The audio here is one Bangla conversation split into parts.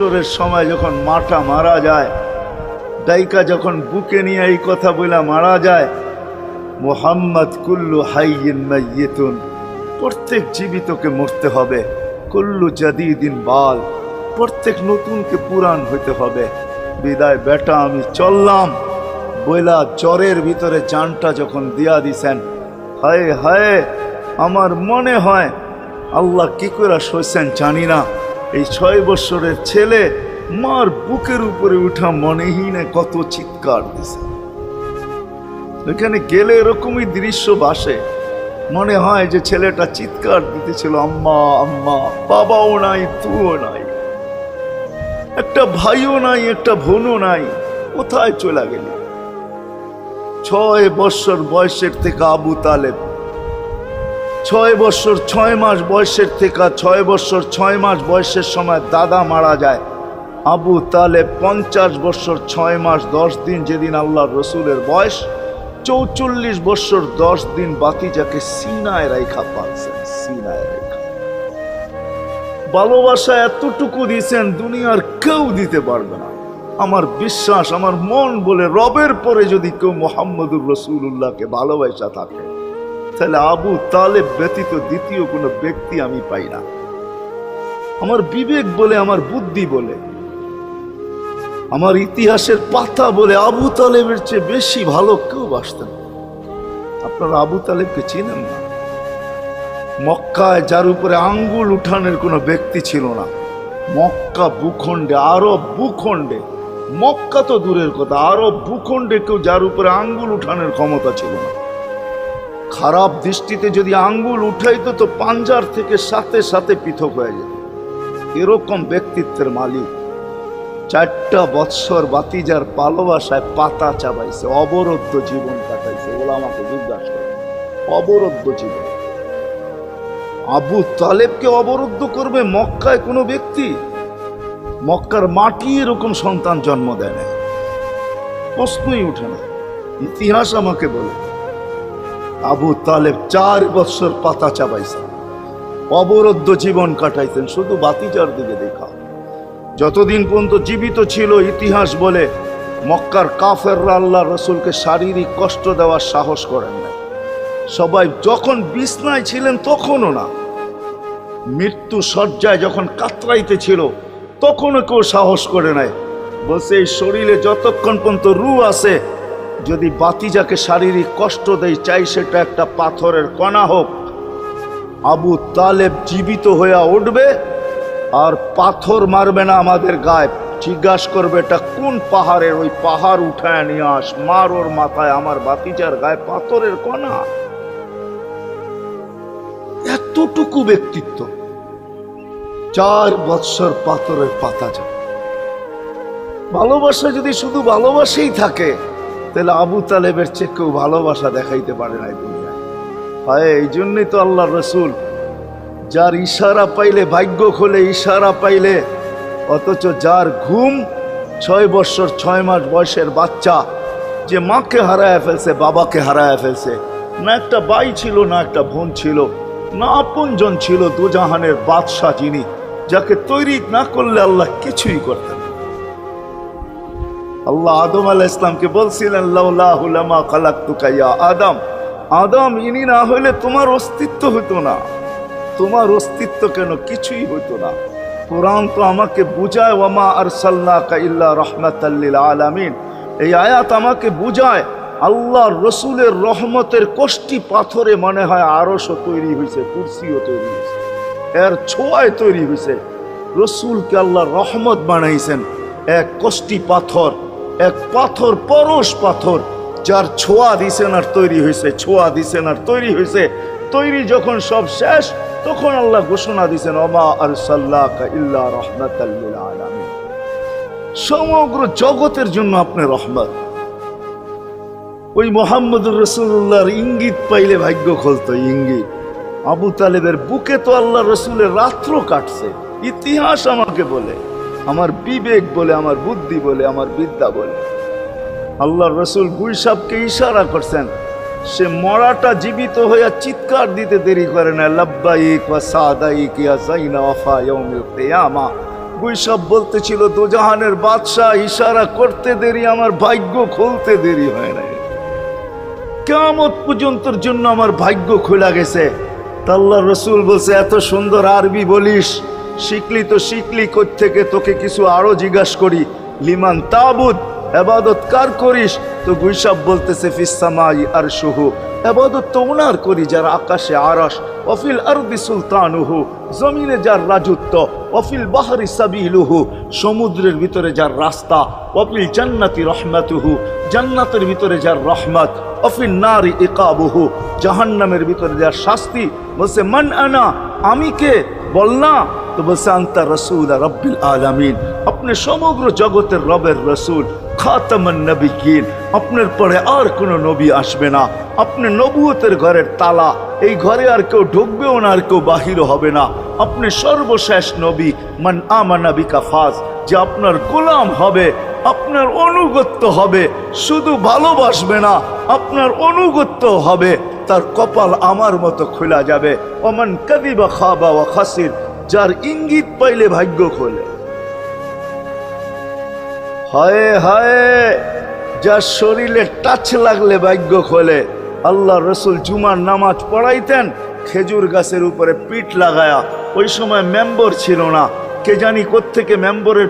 বছরের সময় যখন মাটা মারা যায়, ডাইকা যখন বুকে নিয়ে এই কথা বলে মারা যায়, মুহাম্মদ কুল্লু হাইয়িন মাইয়িতুন, প্রত্যেক জীবিতকে মরতে হবে, কুল্লু জাদিদিন বাল, প্রত্যেক নতুনকে পুরান হইতে হবে। বিদায় বেটা আমি চললাম বইলা জ্বরের ভিতরে জানটা যখন দিয়া দিছেন, হায় হায় আমার মনে হয় আল্লাহ কি করে সইছেন জানি না, এই 6 বছরের ছেলে মার বুকের উপরে উঠা মনেহীনে কত চিৎকার দিছে। এখানে গেলে এরকমই দৃশ্য ভাসে, মনে হয় যে ছেলেটা চিৎকার দিতেছিল আম্মা আম্মা, বাবাও নাই তুও নাই, একটা ভাইও নাই একটা বোনও নাই, কোথায় চলে গেলি? 6 বছর বয়সের থেকে আবু তালেব, 6 বছর 6 মাস বয়সের থেকে 6 বছর 6 মাস বয়সের সময় দাদা মারা যায়। আবু তালেব 50 বছর 6 মাস 10 দিন, যেদিন আল্লাহর রসুলের বয়স 44 বছর 10 দিন বাতিজাকে সিনায় রাইখা পাচ্ছেন, সিনায় রাইখা। ভালোবাসা এতটুকু দিয়েছেন দুনিয়ার কেউ দিতে পারবে না। আমার বিশ্বাস, আমার মন বলে রবের পরে যদি কেউ মুহাম্মদুর রাসূলুল্লাহকে ভালোবাসা থাকে, তাহলে আবু তালেব ব্যতীত দ্বিতীয় কোনো ব্যক্তি আমি পাই না। আমার বিবেক বলে, আমার বুদ্ধি বলে, আমার ইতিহাসের পাতা বলে আবু তালেবের চেয়ে বেশি ভালো কেউ বাসতেন। আপনারা আবু তালেবকে চিনেন না? মক্কায় যার উপরে আঙ্গুল উঠানোর কোনো ব্যক্তি ছিল না। মক্কা ভূখণ্ডে, আরব ভূখণ্ডে, মক্কা তো দূরের কথা, আরব ভূখণ্ডে কেউ যার উপরে আঙ্গুল উঠানোর ক্ষমতা ছিল না। খারাপ দৃষ্টিতে যদি আঙ্গুল উঠাইতো তো পাঞ্জার থেকে সাথে সাথে পৃথক হয়ে যেত। এরকম ব্যক্তিত্বের মালিক। 4টা বৎসর বাতিজার ভালোবাসায় পাতা চাবাইছে, অবরুদ্ধ জীবন কাটাইছে। ওলামাকে জিজ্ঞাসা করে, অবরুদ্ধ জীবন। আবু তালেবকে অবরুদ্ধ করবে মক্কায় কোনো ব্যক্তি? মক্কার মাটি এরকম সন্তান জন্ম দেয় না, প্রশ্নই উঠে না। ইতিহাস আমাকে বলে আবু তালেব 4 বছর পাতা চাবাইছেন, অবরুদ্ধ জীবন কাটাইতেন, শুধু বাতিজার দিকে দেখা। যতদিন পর্যন্ত জীবিত ছিল, ইতিহাস বলে মক্কার কাফেররা আল্লাহ রসুলকে শারীরিক কষ্ট দেওয়ার সাহস করেন না। সবাই যখন বিছনায় ছিলেন তখনও না, মৃত্যু শয্যায় যখন কাতরাইতে ছিল তখনও কেউ সাহস করে নাই। বলছে এই শরীরে যতক্ষণ পর্যন্ত রূহ আছে, যদি বাতিজাকে শারীরিক কষ্ট দেয়, চাই সেটা একটা পাথরের কণা হোক, আবু তালেব জীবিত হয়ে উঠবে আর পাথর মারবে না আমাদের গায়ে। জিজ্ঞাসা করবে এটা কোন পাহাড়ের, ওই পাহাড় উঠায় নিয়ে আস, মার ওর মাথায়, আমার বাতিজার গায়ে পাথরের কণা। এতটুকু ব্যক্তিত্ব। 4 বৎসর পাথরের পাতা যায়। ভালোবাসা যদি শুধু ভালোবাসাই থাকে, তাহলে আবু তালেবের চেয়ে কেউ ভালোবাসা দেখাইতে পারে না দুনিয়ায়। হয় এই জন্যই তো আল্লাহ রসুল, যার ইশারা পাইলে ভাগ্য খোলে, ইশারা পাইলে, অথচ যার ঘুম 6 বছর 6 মাস বয়সের বাচ্চা, যে মাকে হারায় ফেলছে, বাবাকে হারায় ফেলছে, না একটা ভাই ছিল, না একটা বোন ছিল, না আপনজন ছিল, দুজাহানের বাদশাহ যিনি, যাকে তৈরি না করলে আল্লাহ কিছুই করতেন। আল্লাহ আদম আলাইহিস সালামকে বলছিলেন লাউলাহু লামা খালাকতুকা ইয়া আদম, আদম ইনি না হইলে তোমার অস্তিত্ব হতো না। তোমার অস্তিত্ব কেন, কিছুই হতো না। কোরআন তো আমাকে বুঝায় ওয়ামা আরসালনাকা ইল্লা রাহমাতাল লিল আলামিন। এই আয়াত আমাকে বুঝায় আল্লাহর রসুলের রহমতের কোষ্টি পাথরে মনে হয় আরশও তৈরি হয়েছে, কুরসিও তৈরি হয়েছে, এর ছোঁয়ায় তৈরি হয়েছে। রসুলকে আল্লাহ রহমত বানাইছেন, এক কোষ্টি পাথর, এক পাথর, পরশ পাথর, যার ছোঁয়া দিছেন আর তৈরি হয়েছে, ছোঁয়া দিছেন আর তৈরি হয়েছে। তৈরি যখন সব শেষ, তখন আল্লাহ ঘোষণা দিছেন ওমা আরসালনাকা ইল্লা রাহমাতাল লিল আলামিন। সমগ্র জগতের জন্য আপনি রহমত। ওই মুহাম্মদুর রাসূলুল্লাহর ইঙ্গিত পাইলে ভাগ্য খুলতো, ইঙ্গিত। আবু তালেবের বুকে তো আল্লাহ রসুলের রাত্র কাটছে। ইতিহাস আমাকে বলে, আমার বিবেক বলে, আমার বুদ্ধি বলে, আমার বিদ্যা বলে। আল্লাহ রসুল গুলশাবকে ইশারা করছেন, সে মরাটা জীবিত হইয়া চিৎকার দিতে দেরি করে না, লাব্বাইক ওয়া সাদাইক ইয়া যাইনা ওয়াফা ইয়াউমিল কিয়ামা। গুইসাব বলতেছিল দোজাহানের বাদশাহ ইশারা করতে দেরি, আমার ভাগ্য খুলতে দেরি হয় না, কিয়ামত পর্যন্তর জন্য আমার ভাগ্য খোলা গেছে। তা আল্লাহর রাসূল বলছে এত সুন্দর আরবি বলিস, শিখলি তো শিখলি কোত্থেকে, তোকে কিছু আরো জিজ্ঞাসা করি, লিমান তাবুদ, ইবাদত কার করিস? তো গুইসাব বলতেছে ফিস সামাই আরশুহু, ইবাদত তো ওনার করি যার আকাশে আরশ, ওয়াফিল আরদি সুলতানুহু, জমিনে যার রাজত্ব, ওয়াফিল বাহরি সাবিলুহু, সমুদ্রের ভিতরে যার রাস্তা, ওয়াফিল জান্নাতি রহমাতুহু, জান্নাতের ভিতরে যার রহমত, ওয়াফিল নারি ইকাবুহু, জাহান্নামের ভিতরে যার শাস্তি। বলছে মান আনা, আমি কে? বল না। তো বলছে আনতা রাসূল রাব্বিল আলামিন, আপনি সমগ্র জগতের রবের রাসূল, খাতামান নবিয়্যিন, আপনার পরে আর কোনো নবী আসবে না, আপনি নবুয়তের ঘরের তালা, এই ঘরে আর কেউ ঢুকবেও না, আর কেউ বাহিরও হবে না, আপনি সর্বশেষ নবী। মান আমানা বিকা ফাজ, যে আপনার গোলাম হবে, আপনার অনুগত্য হবে, শুধু ভালোবাসবে না, আপনার অনুগত্য হবে, তার কপাল আমার মতো খোলা যাবে। ওমান কাযিবা খাবা ওয়া খাসির, যার ইঙ্গিত পাইলে ভাগ্য খোলে। হায় হায়, যার শরীরে টাচ লাগলে ভাগ্য খোলে। আল্লাহ রসুল জুমার নামাজ পড়াইতেন খেজুর গাছের উপরে পিঠ লাগায়া। ওই সময় মেম্বর ছিল না, কে জানি কোত্থেকে মেম্বরের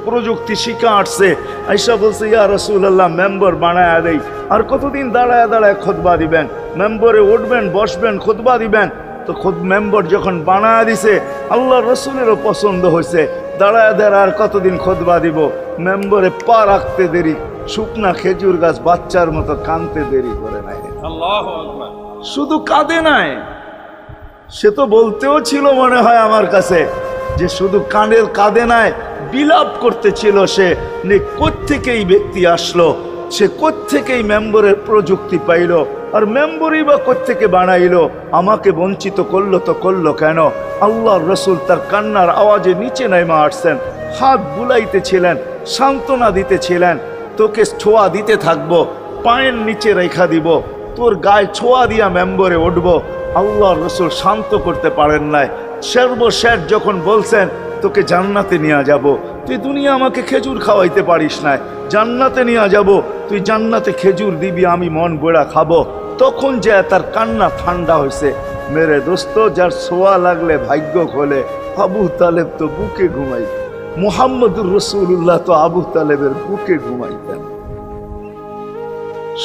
প্রযুক্তি শিখা আসছে। আইসা বলছে ইয়া রাসূলুল্লাহ, মেম্বর বানায়া দেই। আর কতদিন দাঁড়ায় দাঁড়ায় খুতবা দিবেন, মেম্বরে উঠবেন বসবেন খুতবা দিবেন। তো খুদ মেম্বর যখন বানায়া দিছে, আল্লাহ রসুলেরও পছন্দ হয়েছে, দাঁড়ায় দাঁড়ায় আর কতদিন খুতবা দিব। মেম্বরে পা রাখতে দেরি, শুকনা খেজুর গাছ বাচ্চার মতো কাঁদতে দেরি করে নাই। আল্লাহু আকবার। শুধু কাঁদে নাই, সে তো বলতেও ছিল মনে হয় আমার কাছে যে শুধু কাঁদে নাই, বিলাপ করতেছিল সে, কোত্থেকে এই ব্যক্তি আসলো, সে কোত্থেকে মেম্বরের প্রযুক্তি পাইল, আর মেম্বরই বা কোত্থেকে বানাইলো, আমাকে বঞ্চিত করলো তো করলো কেন? আল্লাহর রসুল তার কান্নার আওয়াজে নিচে নেমে আসছেন, হাত বুলাইতেছিলেন, সান্ত্বনা দিতেছিলেন, তোকে ছোঁয়া দিতে থাকবো, পায়ের নিচে রেখা দিব, তোর গায়ে ছোঁয়া দিয়া মেম্বরে উঠবো। আল্লাহর রসুল শান্ত করতে পারেন নাই। সর্বশেষ যখন বলছেন তোকে জান্নাতে নিয়ে যাব, তুই দুনিয়া আমাকে খেজুর খাওয়াইতে পারিস না, জান্নাতে নিয়ে যাব, তুই জান্নাতে খেজুর দিবি, আমি মন বড়া খাবো। তখন যে তার কান্না ঠান্ডা হয়েছে। মেরে দোস্ত, যার ছোঁয়া লাগলে ভাগ্য খোলে। আবু তালেব তো বুকে ঘুমাইতেন, মুহাম্মদুর রাসূলুল্লাহ তো আবু তালেবের বুকে ঘুমাইতেন।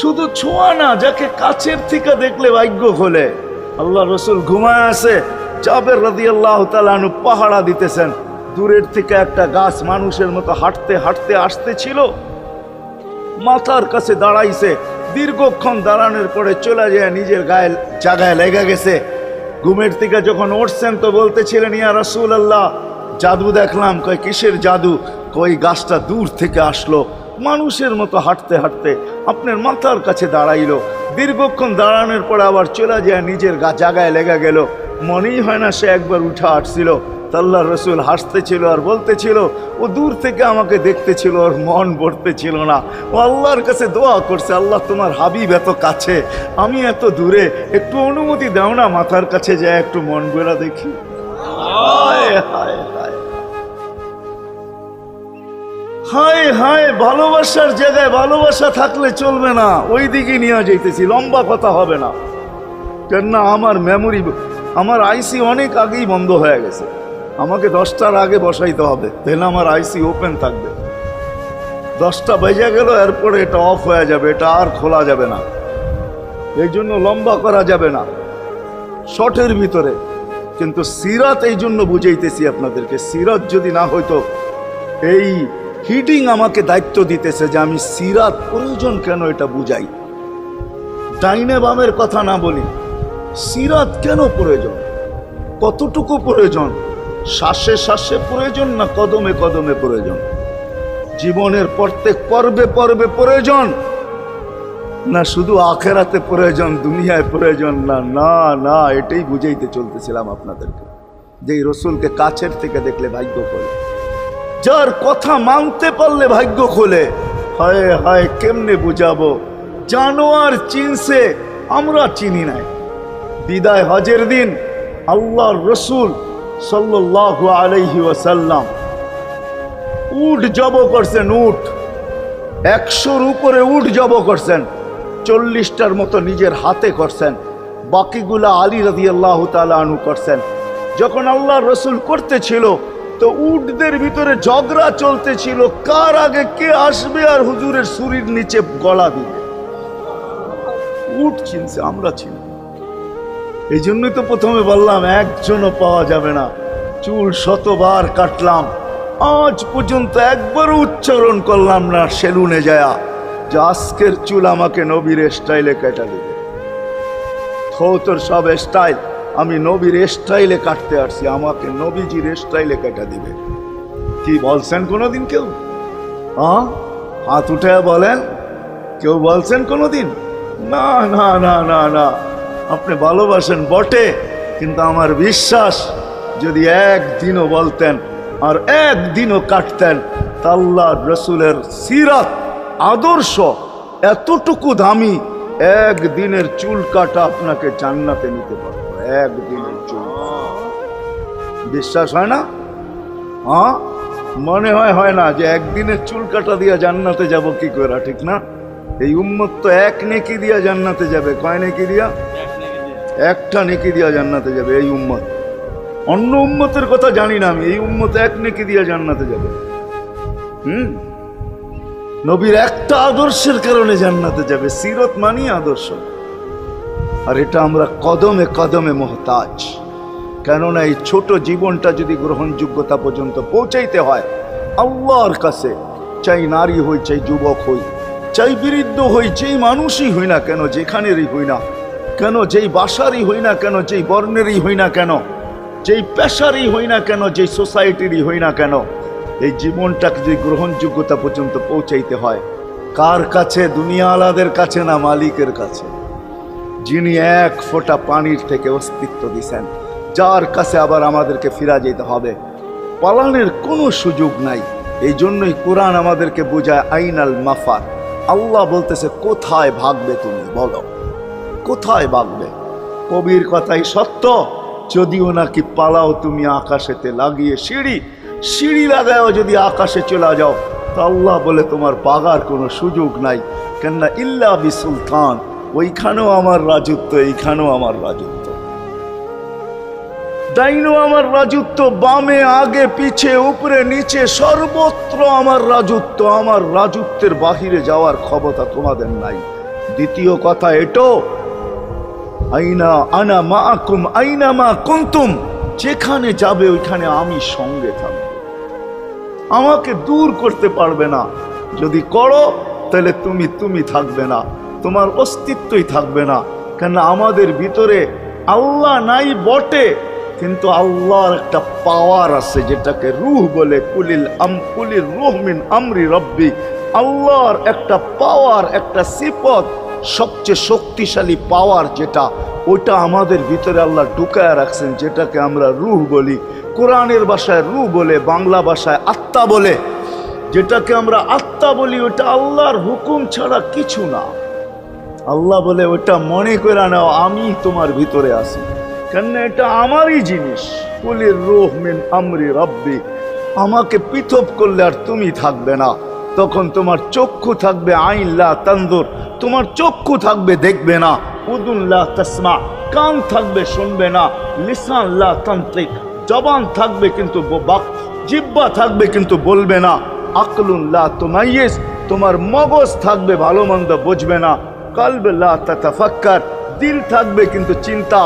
শুধু ছোঁয়া না, যাকে কাছের থেকে দেখলে ভাগ্য খোলে। আল্লাহ রসুল ঘুমায় আছে, জাবের রাদিয়াল্লাহু তাআলা আনহু পাহারা দিতেছেন। দূরের থেকে একটা গাছ মানুষের মতো হাঁটতে হাঁটতে আসতেছিল, মাথার কাছে দাঁড়াইছে। দীর্ঘক্ষণ দাঁড়ানোর পরে চলে যায় নিজের গায়ে জায়গায় লেগে গেছে। ঘুমের থেকে যখন উঠছেন তো বলতেছিলেন ইয়া রাসূলুল্লাহ, জাদু দেখলাম। কয় কিসের জাদু? কই গাছটা দূর থেকে আসলো, মানুষের মতো হাঁটতে হাঁটতে আপনার মাথার কাছে দাঁড়াইলো। দীর্ঘক্ষণ দাঁড়ানোর পরে আবার চলে যায় নিজের জায়গায় লেগে গেল। মনেই হয় না সে একবার উঠে আসছিল। আল্লাহ রসুল হাসতেছিল আর বলতেছিল ও দূর থেকে আমাকে দেখতেছিল, ওর মন ভরতেছিল না। ও আল্লাহর কাছে দোয়া করছে, আল্লাহ তোমার হাবিব এত কাছে, আমি এত দূরে, একটু অনুমতি দাও না মাথার কাছে যায় একটু মন ভরা দেখি। হায় হায় হায় হায় হায়, ভালোবাসার জায়গায় ভালোবাসা থাকলে চলবে না, ওই দিকে নিয়ে যাইতেছি, লম্বা কথা হবে না। কেন আমার মেমোরি, আমার আইসি অনেক আগেই বন্ধ হয়ে গেছে, আমাকে 10টার আগে বসাইতে হবে, তাহলে আমার আইসি ওপেন থাকবে। 10টা বেজে গেল, এরপরে এটা অফ হয়ে যাবে, এটা আর খোলা যাবে না। এই জন্য লম্বা করা যাবে না, শর্টের ভিতরে। কিন্তু সিরাত এই জন্য বুঝাইতেছি আপনাদেরকে, সিরাত যদি না হইতো, এই হিডিং আমাকে দায়িত্ব দিতেছে যে আমি সিরাত প্রয়োজন কেন এটা বুঝাই। ডাইনে বামের কথা না বলি, সিরাত কেন প্রয়োজন, কতটুকু প্রয়োজন, শ্বাসে শ্বাসে প্রয়োজন না কদমে কদমে প্রয়োজন, জীবনের প্রত্যেক পর্বে পর্বে প্রয়োজন, না শুধু আখেরাতে প্রয়োজন, দুনিয়ায় প্রয়োজন না। না না, এটাই বুঝাইতে চলতেছিলাম আপনাদেরকে, যে এই রসুলকে কাছের থেকে দেখলে ভাগ্য খোলে, যার কথা মানতে পারলে ভাগ্য খোলে। হায় হায়, কেমনে বুঝাবো? জানোয়ার চিনছে, আমরা চিনি নাই। বিদায় হজের দিন আল্লাহর রসুল সাল্লাল্লাহু আলাইহি ওয়াসাল্লাম উট জব করছেন, উট 100-র উপরে উট জব করছেন, 40টার মতো নিজের হাতে করছেন, বাকিগুলা আলী রাদিয়াল্লাহু তাআলা আনহু করছেন। যখন আল্লাহ রসুল করতেছিল তো উটদের ভিতরে ঝগড়া চলতেছিল, কার আগে কে আসবে আর হুজুরের ছুরির নিচে গলা দিবে। উট চিনছে, আমরা চিনি। এই জন্যই তো প্রথমে বললাম একজনও পাওয়া যাবে না। চুল 100বার কাটলাম, আজ পর্যন্ত একবারও উচ্চারণ করলাম না সেলুনে যায়া যে আজকের চুল আমাকে নবীর স্টাইলে কেটে দিবে। তোর সব স্টাইল, আমি নবীর স্টাইলে কাটতে আসছি, আমাকে নবীজির স্টাইলে কেটে দিবে। কি বলছেন কোনোদিন কেউ? হাত উঠে বলেন, কেউ বলছেন কোনোদিন? না না না না না। আপনি ভালোবাসেন বটে, কিন্তু আমার বিশ্বাস যদি একদিনও বলতেন আর একদিনও কাটতেন তা আল্লাহ রসুলের সিরাত আদর্শ এতটুকু দামি, একদিনের চুল কাটা আপনাকে জান্নাতে নিতে পারবে। একদিনের চুল বিশ্বাস হয় না? মনে হয় না যে একদিনের চুল কাটা দিয়া জান্নাতে যাব কি করে, ঠিক না? এই উম্মত তো এক নেকি দিয়া জান্নাতে যাবে। কয় নেকি দিয়া? একটা নেকি দিয়া জান্নাতে যাবে এই উম্মত। অন্য উম্মতের কথা জানি না আমি, এই উম্মত এক নেকি দিয়া জান্নাতে যাবে। নবীর একটা আদর্শের কারণে জান্নাতে যাবে। সিরত মানি আদর্শ, আর এটা আমরা কদমে কদমে মুহতাজ। কেননা এই ছোট জীবনটা যদি গ্রহণযোগ্যতা পর্যন্ত পৌঁছাইতে হয় আল্লাহর কাছে, চাই নারী হই, চাই যুবক হই, চাই বৃদ্ধ হই, যেই মানুষই হই না কেন, যেখানেরই হই না কেন, যেই বাসারই হই না কেন, যেই বর্ণেরই হই না কেন, যেই পেশারই হই না কেন, যেই সোসাইটিরই হই না কেন, এই জীবনটাকে যদি গ্রহণযোগ্যতা পর্যন্ত পৌঁছাইতে হয় কার কাছে? দুনিয়াওয়ালাদের কাছে না, মালিকের কাছে, যিনি এক ফোঁটা পানির থেকে অস্তিত্ব দিছেন, যার কাছে আবার আমাদেরকে ফিরা যেতে হবে। পালানের কোনো সুযোগ নাই। এই জন্যই কোরআন আমাদেরকে বোঝায় আইনাল মাফার। আল্লাহ বলতেছে কোথায় ভাগবে তুমি, বলো কোথায় ভাগবে? কবির কথাই সত্য, যদিও নাকি পালাও তুমি আকাশেতে লাগিয়ে সিঁড়ি লাগাও যদি আকাশে চলে যাও, তা আল্লাহ বলে তোমার পাগার কোনো সুযোগ নাই। কেননা ইল্লা বি সুলতান, ওইখানেও আমার রাজত্ব, এইখানেও আমার রাজত্ব, ডাইনো আমার রাজত্ব, বামে আগে পিছে উপরে নিচে সর্বত্র আমার রাজত্ব। আমার রাজত্বের বাহিরে যাওয়ার ক্ষমতা তোমাদের নাই। দ্বিতীয় কথা এটো, আইনা আনা মাআকুম আইনা মা কুনতুম, যেখানে যাবে ওইখানে আমি সঙ্গে থাকবো। আমাকে দূর করতে পারবে না। যদি করো তাহলে তুমি থাকবে না, তোমার অস্তিত্বই থাকবে না। কেন আমাদের ভিতরে আল্লাহ নাই বটে, কিন্তু আল্লাহর একটা পাওয়ার আছে যেটাকে রূহ বলে। কুলির রূহ মিন আমরি রব্বি। আল্লাহর একটা পাওয়ার, একটা সিফত, সবচেয়ে শক্তিশালী পাওয়ার যেটা, ওটা আমাদের ভিতরে আল্লাহ ঢুকায় রাখছেন, যেটাকে আমরা রূহ বলি। কোরআনের ভাষায় রূহ বলে, বাংলা ভাষায় আত্মা বলে। যেটাকে আমরা আত্মা বলি ওটা আল্লাহর হুকুম ছাড়া কিছু না। আল্লাহ বলে ওটা মনে করে নাও আমি তোমার ভিতরে আছি, কেন এটা আমারই জিনিস। কুলির রূহ মিন আমরি রব্বি। আমাকে পৃথক করলে আর তুমি থাকবে না। তখন তোমার চক্ষু থাকবে আইন লা তানজুর, তোমার চক্ষু থাকবে দেখবে না। উদুন লা তাসমা, কান থাকবে শুনবে না। লিসান লা তানতিক, জবান থাকবে কিন্তু জিহ্বা থাকবে কিন্তু বলবে না। আকলুন লা তুমাইয়িজ, তোমার মগজ থাকবে ভালো মন্দ বুঝবে না। কলব লা তাতাফাক্কার, দিল থাকবে কিন্তু চিন্তা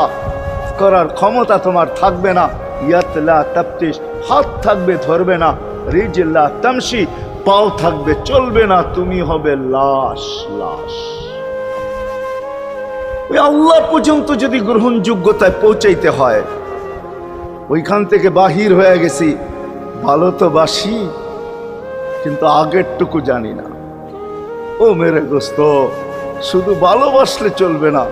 করার ক্ষমতা তোমার থাকবে না। ইয়াত লা তাফতিশ, হাত থাকবে ধরবে না। রিজল লা তামশি, পাও থাকবে চলবে না। তুমি হবে লাশ। ওই আল্লাহ পর্যন্ত যদি গ্রহণযোগ্যতায় পৌঁছাইতে হয়, ওইখান থেকে বাহির হয়ে গেছি। ভালো তো বাসি, কিন্তু আগেরটুকু জানি না। ও মেরে দোস্ত, শুধু ভালোবাসলে চলবে না।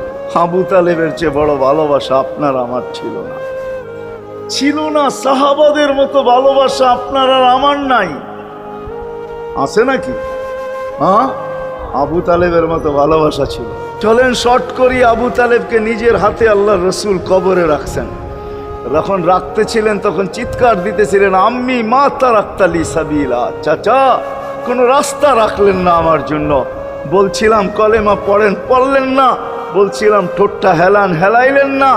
আবু তালেবের চেয়ে বড় ভালোবাসা আপনার আমার ছিল না। সাহাবাদের মতো ভালোবাসা আপনার আর আমার নাই। আছে নাকি? আবু তালেবের মতো ভালোবাসা ছিল। চলেন শর্ট করি। আবু তালেবকে নিজের হাতে আল্লাহ রসুল কবরে রাখছেন। যখন রাখতেছিলেন তখন চিৎকার দিতেছিলেন, আম্মি মা তারাক্তালি সাবিলা, চাচা কোনো রাস্তা রাখলেন না আমার জন্য। বলছিলাম কলেমা পড়েন, পড়লেন না। বলছিলাম ঠোঁটটা হেলান, হেলাইলেন না।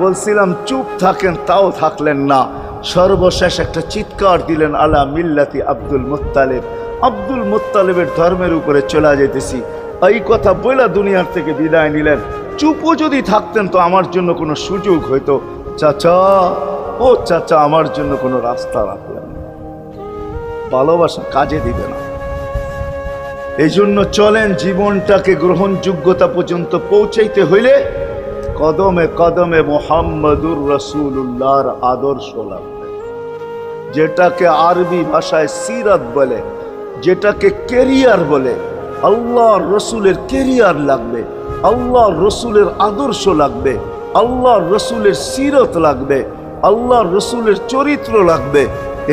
বলছিলাম চুপ থাকেন, তাও থাকলেন না। সর্বশেষ একটা চিৎকার দিলেন, আলা মিল্লাতি আব্দুল মুত্তালিব, আব্দুল মুত্তালিবের ধর্মের উপরে চলে যেতেছি। এই কথা বলে দুনিয়ার থেকে বিদায় নিলেন। চুপও যদি থাকতেন তো আমার জন্য কোনো সুযোগ হইতো। চাচা, ও চাচা, আমার জন্য কোনো রাস্তা রাখলেন না। ভালোবাসা কাজে দিবে না। এই জন্য চলেন, জীবনটাকে গ্রহণযোগ্যতা পর্যন্ত পৌঁছাইতে হইলে কদমে কদমে মুহাম্মদুর রাসূলুল্লাহর আদর্শ লাগবে, যেটাকে আরবি ভাষায় সিরাত বলে, যেটাকে কেরিয়ার বলে। আল্লাহর রসুলের কেরিয়ার লাগবে, আল্লাহর রসুলের আদর্শ লাগবে, আল্লাহর রসুলের সিরত লাগবে, আল্লাহর রসুলের চরিত্র লাগবে।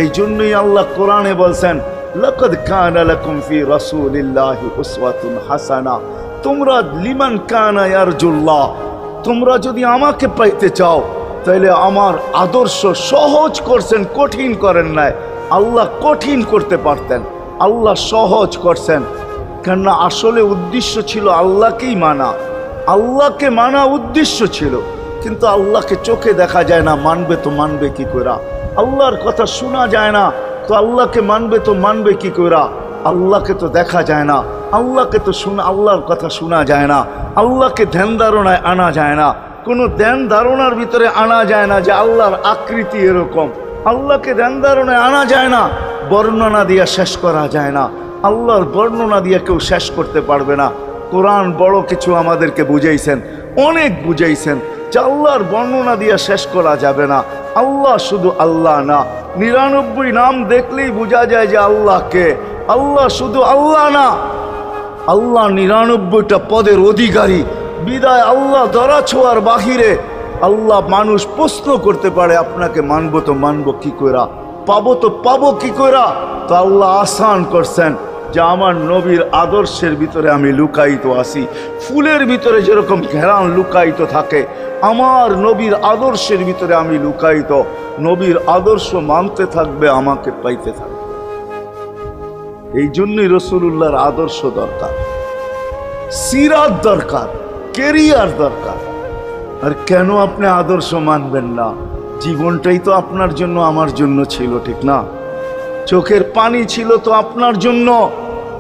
এই জন্যই আল্লাহ কোরআনে বলছেন, লাকাদ কানা লাকুম ফি রাসূলিল্লাহি উসওয়াতুন হাসানা, তোমরা লিমান কানা ইয়ারজুল্লাহ, তোমরা যদি আমাকে পাইতে চাও তাহলে আমার আদর্শ সহজ করছেন, কঠিন করেন নাই। আল্লাহ কঠিন করতে পারতেন, আল্লাহ সহজ করছেন। কেননা আসলে উদ্দেশ্য ছিল আল্লাহকেই মানা, আল্লাহকে মানা উদ্দেশ্য ছিল। কিন্তু আল্লাহকে চোখে দেখা যায় না, মানবে তো মানবে কি কইরা? আল্লাহর কথা শোনা যায় না, তো আল্লাহকে মানবে তো মানবে কি কইরা? আল্লাহকে তো দেখা যায় না, আল্লাহকে তো আল্লাহর কথা শোনা যায় না, আল্লাহকে ধ্যান ধারণায় আনা যায় না, কোনো ধ্যান ধারণার ভিতরে আনা যায় না যে আল্লাহর আকৃতি এরকম। আল্লাহকে ধ্যান ধারণায় আনা যায় না, বর্ণনা দিয়ে শেষ করা যায় না। আল্লাহর বর্ণনা দিয়ে কেউ শেষ করতে পারবে না। কোরআন বড় কিছু আমাদেরকে বুঝাইছেন, অনেক বুঝাইছেন যে আল্লাহর বর্ণনা দিয়ে শেষ করা যাবে না। আল্লাহ শুধু আল্লাহ না, 99 নাম দেখলেই বোঝা যায় যে আল্লাহকে। আল্লাহ শুধু আল্লাহ না, আল্লাহ 99টা পদের অধিকারী। বিদায় আল্লাহ ধরা ছোঁয়ার বাহিরে আল্লাহ মানুষ প্রশ্ন করতে পারে, আপনাকে মানবো তো মানবো কি কইরা, পাবো তো পাবো কি কইরা? তো আল্লাহ আসান করছেন যে আমার নবীর আদর্শের ভিতরে আমি লুকায়িত আছি। ফুলের ভিতরে যেরকম ঘেরান লুকায়িত থাকে, আমার নবীর আদর্শের ভিতরে আমি লুকায়িত। নবীর আদর্শ মানতে থাকবে, আমাকে পাইতে থাকবে। এই জন্যই রাসূলুল্লাহর আদর্শ দরকার, সিরাত দরকার, কেরিয়ার দরকার। আর কেন আপনি আদর্শ মানবেন না? জীবনটাই তো আপনার জন্য আমার জন্য ছিল, ঠিক না? চোখের পানি ছিল তো আপনার জন্য,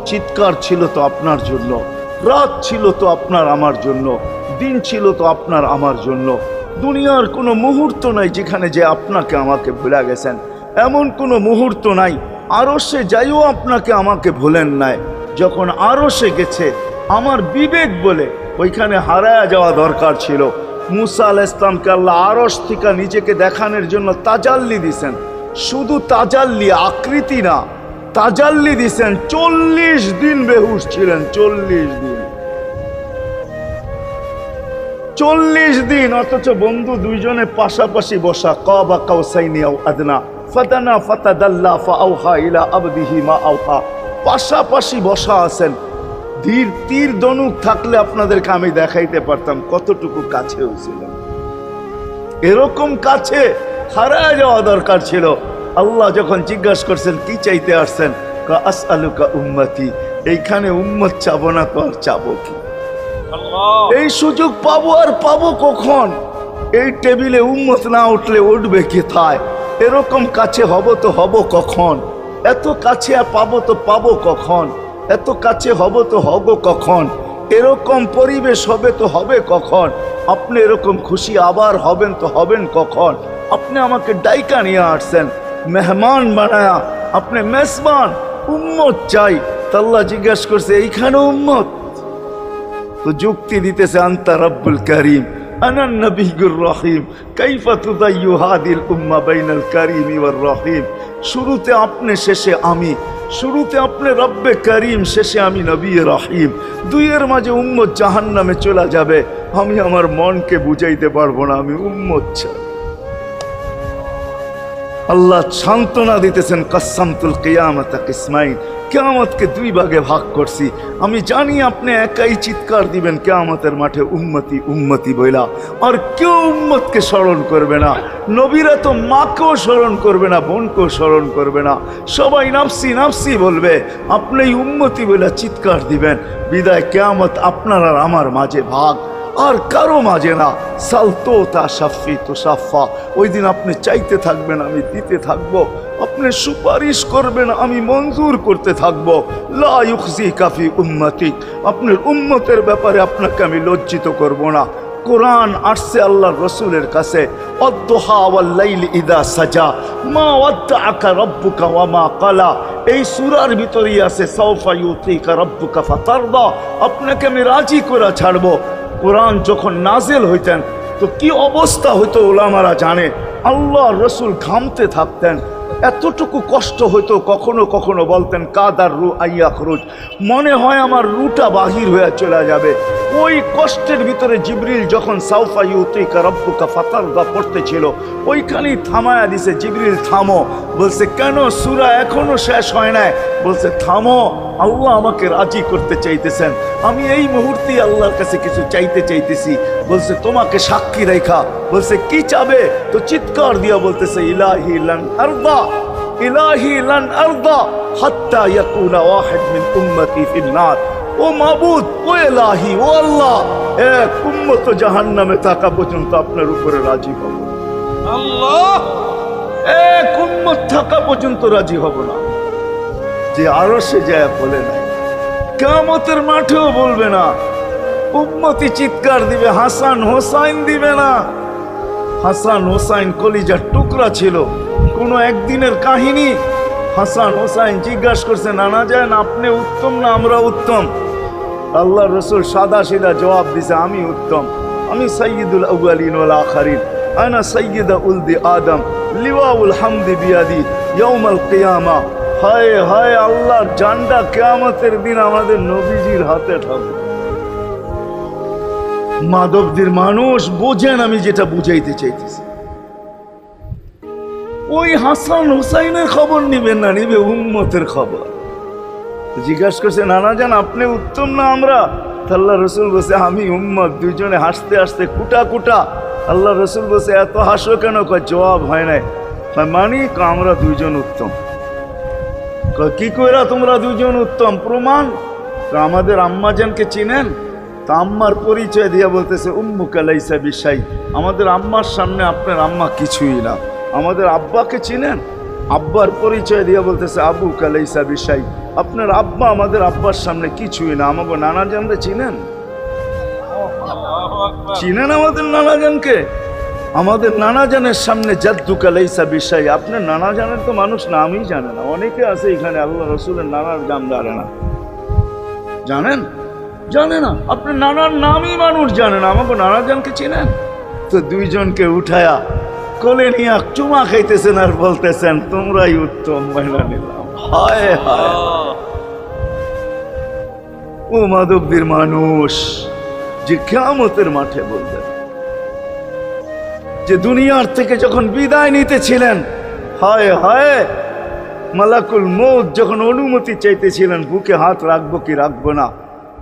চিৎকার ছিল তো আপনার জন্য, রাত ছিল তো আপনার আমার জন্য, দিন ছিল তো আপনার আমার জন্য। দুনিয়ার কোনো মুহূর্ত নাই যেখানে যে আপনাকে আমাকে ভুলে গেছেন, এমন কোনো মুহূর্ত নাই। আরশে যাইও আপনাকে আমাকে ভুলেন নাই। যখন আরশে গেছে আমার বিবেক বলে ওইখানে হারায়া যাওয়া দরকার ছিল। মুসা আলাইহিস সালামকে আল্লাহ আরশ থেকে নিজেকে দেখানোর জন্য তাজাল্লি দিছেন। শুধু তাজাল্লি, আকৃতি না, তাজাল্লি দিছেন। 40 দিন বেহুশ ছিলেন, 40 দিন, 40 দিন। অথচ বন্ধু দুইজনে পাশাপাশি বসা, কাবা কাউসাইনি আও আদনা ফাদানা ফাতাদাল্লা ফাআওহা ইলা আবদিহি মা আওহা, পাশাপাশি বসা আছেন। ধীর তীর ধনুক থাকলে আপনাদেরকে আমি দেখাইতে পারতাম কতটুকু কাছে হয়েছিলেন। এরকম কাছে হারায় যাওয়া দরকার ছিল। আল্লাহ যখন জিজ্ঞাসা করছেন কি চাইতে আসছেন, আসআলুকা উম্মতি, এইখানে উম্মত চাবো না তো আর চাবো কি? এই সুযোগ পাবো আর পাবো কখন? এই টেবিলে উম্মত না উঠলে উঠবে কোথায়? এরকম কাছে হব তো হব কখন? এত কাছে পাবো তো পাবো কখন? এত কাছে হব তো হব কখন? এরকম পরিবেশ হবে তো হবে কখন? আপনি এরকম খুশি আবার হবেন তো হবেন কখন? আপনি আমাকে ডাইকা নিয়ে আসছেন, মেহমান বানায়া, আপনি মেজবান, উম্মত চাই। আল্লাহ জিজ্ঞাসা করছে এইখানে উম্মত? তো যুক্তি দিতেছে, আনতা রব্বুল করিম আনান নবিয়্যুর রহিম কাইফা তুদাইয়ু হাদিল উম্মাহ বাইনাল কারীমি ওয়ার রহিম। শুরুতে আপনি, শেষে আমি। শুরুতে আপনি রব্বে করিম, শেষে আমি নবী রহিম। দুইয়ের মাঝে উম্মত জাহান্নামে চলে যাবে। আমি আমার মনকে বুঝাইতে পারবো না, আমি উম্মত চাই। আল্লাহ সান্ত্বনা দিতেছেন, কাসসামতুল কিয়ামাতা কিসমাইন, কিয়ামতকে দুই ভাগে ভাগ করছি। আমি জানি আপনি একাই চিৎকার দিবেন কিয়ামতের মাঠে, উম্মতি উম্মতি বইলা, আর কেউ উম্মতকে স্মরণ করবে না। নবীরা তো মাকেও স্মরণ করবে না, বোনকেও স্মরণ করবে না, সবাই নাফসি নাফসি বলবে, আপনি উম্মতি বইলা চিৎকার দিবেন। বিদায় কিয়ামত আপনার আর আমার মাঝে ভাগ, আর কারো মাঝে না। সালতো তা সাফি তো সাফা, ওই দিন আপনি চাইতে থাকবেন, আমি দিতে থাকবো, আপনি সুপারিশ করবেন, আমি মঞ্জুর করতে থাকবো। লা ইউখজি কাফি উম্মতি, আপনার উম্মতের ব্যাপারে আপনাকে আমি লজ্জিত করব না। কোরআন আসছে আল্লাহর রসুলের কাছে, অদ্দুহা ওয়াল লাইলি ইদা সাজা মা ওয়াদ্দাআকা রাব্বুকা ওয়া মা ক্বালা, এই সূরার ভিতরেই আছে সাউফা ইউতিকা রাব্বুকা ফাতারদা, আপনাকে আমি রাজি করে ছাড়বো। কোরআন যখন নাজেল হইতেন তো কি অবস্থা হইতো ওলামারা জানে। আল্লাহ রসুল ঘামতে থাকতেন, এতটুকু কষ্ট হইতো, কখনো কখনো বলতেন কাদার রু আইয়া খরুজ, মনে হয় আমার রুটা বাহির হয়ে চলে যাবে। ওই কষ্টের ভিতরে জিবরিল যখন সাউফা ইউতিকা রাব্বুকা ফাতারদা পড়তেছিল, ওইখানেই থামায়া দিছে, জিবরিল থামো। বলছে কেন, সূরা এখনো শেষ হয় নাই। বলছে থামো, আল্লাহ আমাকে রাজি করতে চাইতেছেন, আমি এই মুহূর্তে আল্লাহর কাছে কিছু চাইতে চাইতেছি। বলছে তোমাকে সাক্ষী রেখা। বলছে কি চাবে? তো চিৎকার দিয়া বলতেছে ইলাহি লান আরদা, ইলাহি লান আরদা হাত্তা ইয়াকুনা ওয়াহিদ মিন উম্মতি ফিন নার। ও মাবুদ, ও ইলাহি, ও আল্লাহ, এক উম্মত জাহান্নামে থাকা পর্যন্ত আপনার উপরে রাজি হব। আল্লাহ, এক উম্মত থাকা পর্যন্ত রাজি হব না। যে আরশে যায় বলে নাই, কিয়ামতের মাঠেও বলবে না। উম্মতি চিৎকার দিবে, হাসান হোসাইন দিবে না। হাসান হোসাইন কলিজার টুকরা ছিল, কোনো একদিনের কাহিনী। হাসান হোসাইন জিজ্ঞাসা করছে, নানা যান আপনি উত্তম না আমরা উত্তম? আল্লাহ রসুল সাদা সিধা জবাব দিছে, আমি উত্তম, আমি সাইয়্যিদুল আউয়ালিন ওয়াল আখিরিন, আনা সাইয়্যিদা উলদি আদম, লিওয়াউল হামদি বিয়াদি ইয়াউমাল কিয়ামা। হায় হায়, আল্লাহর জান্ডা কিয়ামতের দিন আমাদের নবীজির হাতে থাকবে। মাধবদীর মানুষ বোঝেন আমি যেটা বুঝাইতে চাইতেছি। ওই হাসান হুসাইনের খবর নিবেন না, নিবে উম্মতের খবর। জিজ্ঞাসা করছে, নানা জান আপনি উত্তম না আমরা? আল্লাহ রসুল বলছে আমি উম্মত। দুইজনে হাসতে হাসতে কুটা কুটা। আল্লাহ রসুল বলছে এত হাসো কেন? জবাব হয় নাই। মানি আমরা দুইজন উত্তম। কি কইরা তোমরা দুইজন উত্তম? প্রমাণ। আমাদের আম্মাজানকে চিনেন? তা আম্মার পরিচয় দিয়া বলতেছে উম্মুকা লাইসা বিশাই, আমাদের আম্মার সামনে আপনার আম্মা কিছুই না। আমাদের আব্বাকে চিনেন? আব্বার পরিচয় দিয়া বলতেছে আবুকা লাইসা বিশাই, আপনার আব্বা আমাদের আব্বার সামনে কিছুই না। আমাকে নানাজানরে চিনেন? চিনেন আমাদের নানাজানকে? আমাদের নানাজানের সামনে জাদ্দুকা লাইসা বিশাই, আপনার নানাজানের তো মানুষ নামই জানে না। অনেকে আছে এখানে আল্লাহ রসুলের নানার নাম জানে না। জানেন? জানে না। আপনার নানার নামই মানুষ জানে না, আমাকে নানাজানকে চিনেন? তো দুইজনকে উঠায়া কোলে নিয়ে চুমা খাইতেছেন আর বলতেছেন তোমরাই উত্তম। মহিলা নিলাম। হায় হায়, ও মাধবদীর মানুষ যে কিয়ামতের মাঠে বলবেন, যে দুনিয়ার থেকে যখন বিদায় নিতেছিলেন, হায় হায়, মালাকুল মউত যখন অনুমতি চাইতেছিলেন বুকে হাত রাখবো কি রাখবো না,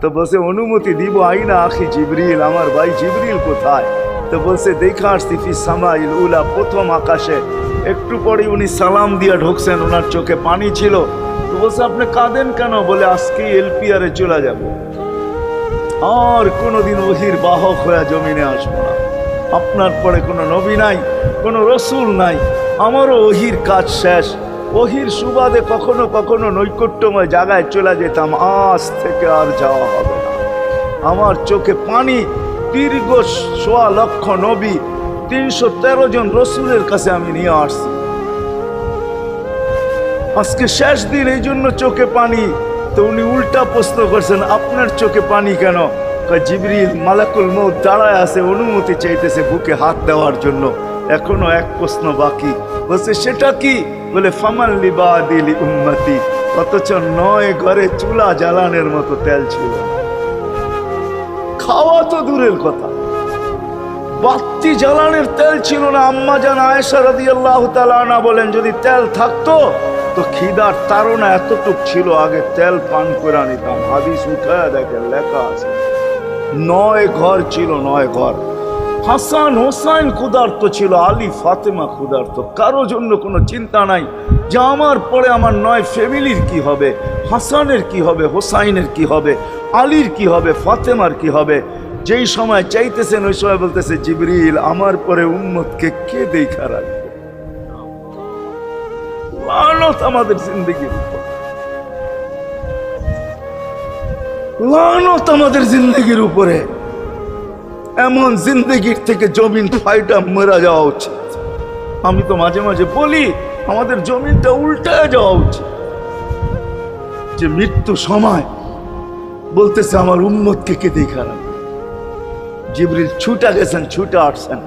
তো বলছে অনুমতি দিব। আইনা আখি জিবরিল, আমার ভাই জিবরিল কোথায়? তো বলছে দেখা আসছি ফি সামাইল উলা, প্রথম আকাশে। একটু পরে উনি সালাম দিয়া ঢুকছেন, ওনার চোখে পানি ছিল। তো বলছে আপনি কাঁদেন কেন? বলে আজকে এলপিআরে চলে যাব, আর কোনোদিন ওহির বাহক হয়ে জমিনে আসবো না। আপনার পরে কোনো নবী নাই, কোনো রসুল নাই, আমারও ওহির কাজ শেষ। ওহির সুবাদে কখনো কখনো নৈকট্যময় জায়গায় চলে যেতাম, আজ থেকে আর যাওয়া হবে না। আমার চোখে পানি। দীর্ঘ ১.৫ লক্ষ নবী, ৩১৩ জন রসুলের কাছে আমি নিয়ে আসছি। আজকে শেষ দিন, এই জন্য চোখে পানি। তো উনি উল্টা প্রশ্ন করছেন, আপনার চোখে পানি কেন? জিবরিল মালাকুল মউত দাঁড়ায় আছে, অনুমতি চাইতেছে বুকে হাত দেওয়ার জন্য। এখনো এক প্রশ্ন বাকি। বলছে সেটা কি? বলে ফামান লিবাদিলি উম্মতি, অথচ ৯ ঘরে চুলা জ্বালানোর মতো তেল ছিল। খাওয়া তো দূরের কথা, বাতি জ্বালানোর তেল ছিল না। আম্মা জান আয়েশা রাদিয়াল্লাহু তাআলা আনহা বলেন, যদি তেল থাকতো তো খিদার তাড়না এতটুক ছিল, আগে তেল পান করে নিতাম। হাদিস উঠায় দেখেন, লেখা আছে 9 ঘর ছিল, 9 ঘর। হাসান হোসাইন ক্ষুধার্ত ছিল, আলী ফাতেমা ক্ষুধার্ত। কারো জন্য কোনো চিন্তা নাই যে আমার পরে আমার 9 ফ্যামিলির কি হবে, হাসানের কি হবে, হোসাইনের কি হবে, আলীর কি হবে, ফাতেমার কি হবে। যেই সময় চাইতেছেন ওই সময় বলতেছে, জিবরিল আমার পরে উম্মতকে কে দেখা রাখবে। লানত আমাদের জিন্দগির উপর, লানত আমাদের জিন্দগির উপরে। এমন জিন্দগির থেকে জমিন ফাইটা মরা যাওয়া উচিত। আমি তো মাঝে মাঝে বলি আমাদের জমিনটা উল্টায় যাওয়া উচিত, যে মৃত্যু সময় বলতেছে আমার উম্মতকে কে দেখা রাখবে। জিবরিল ছুটা গেছেন, ছুটা আসছেন,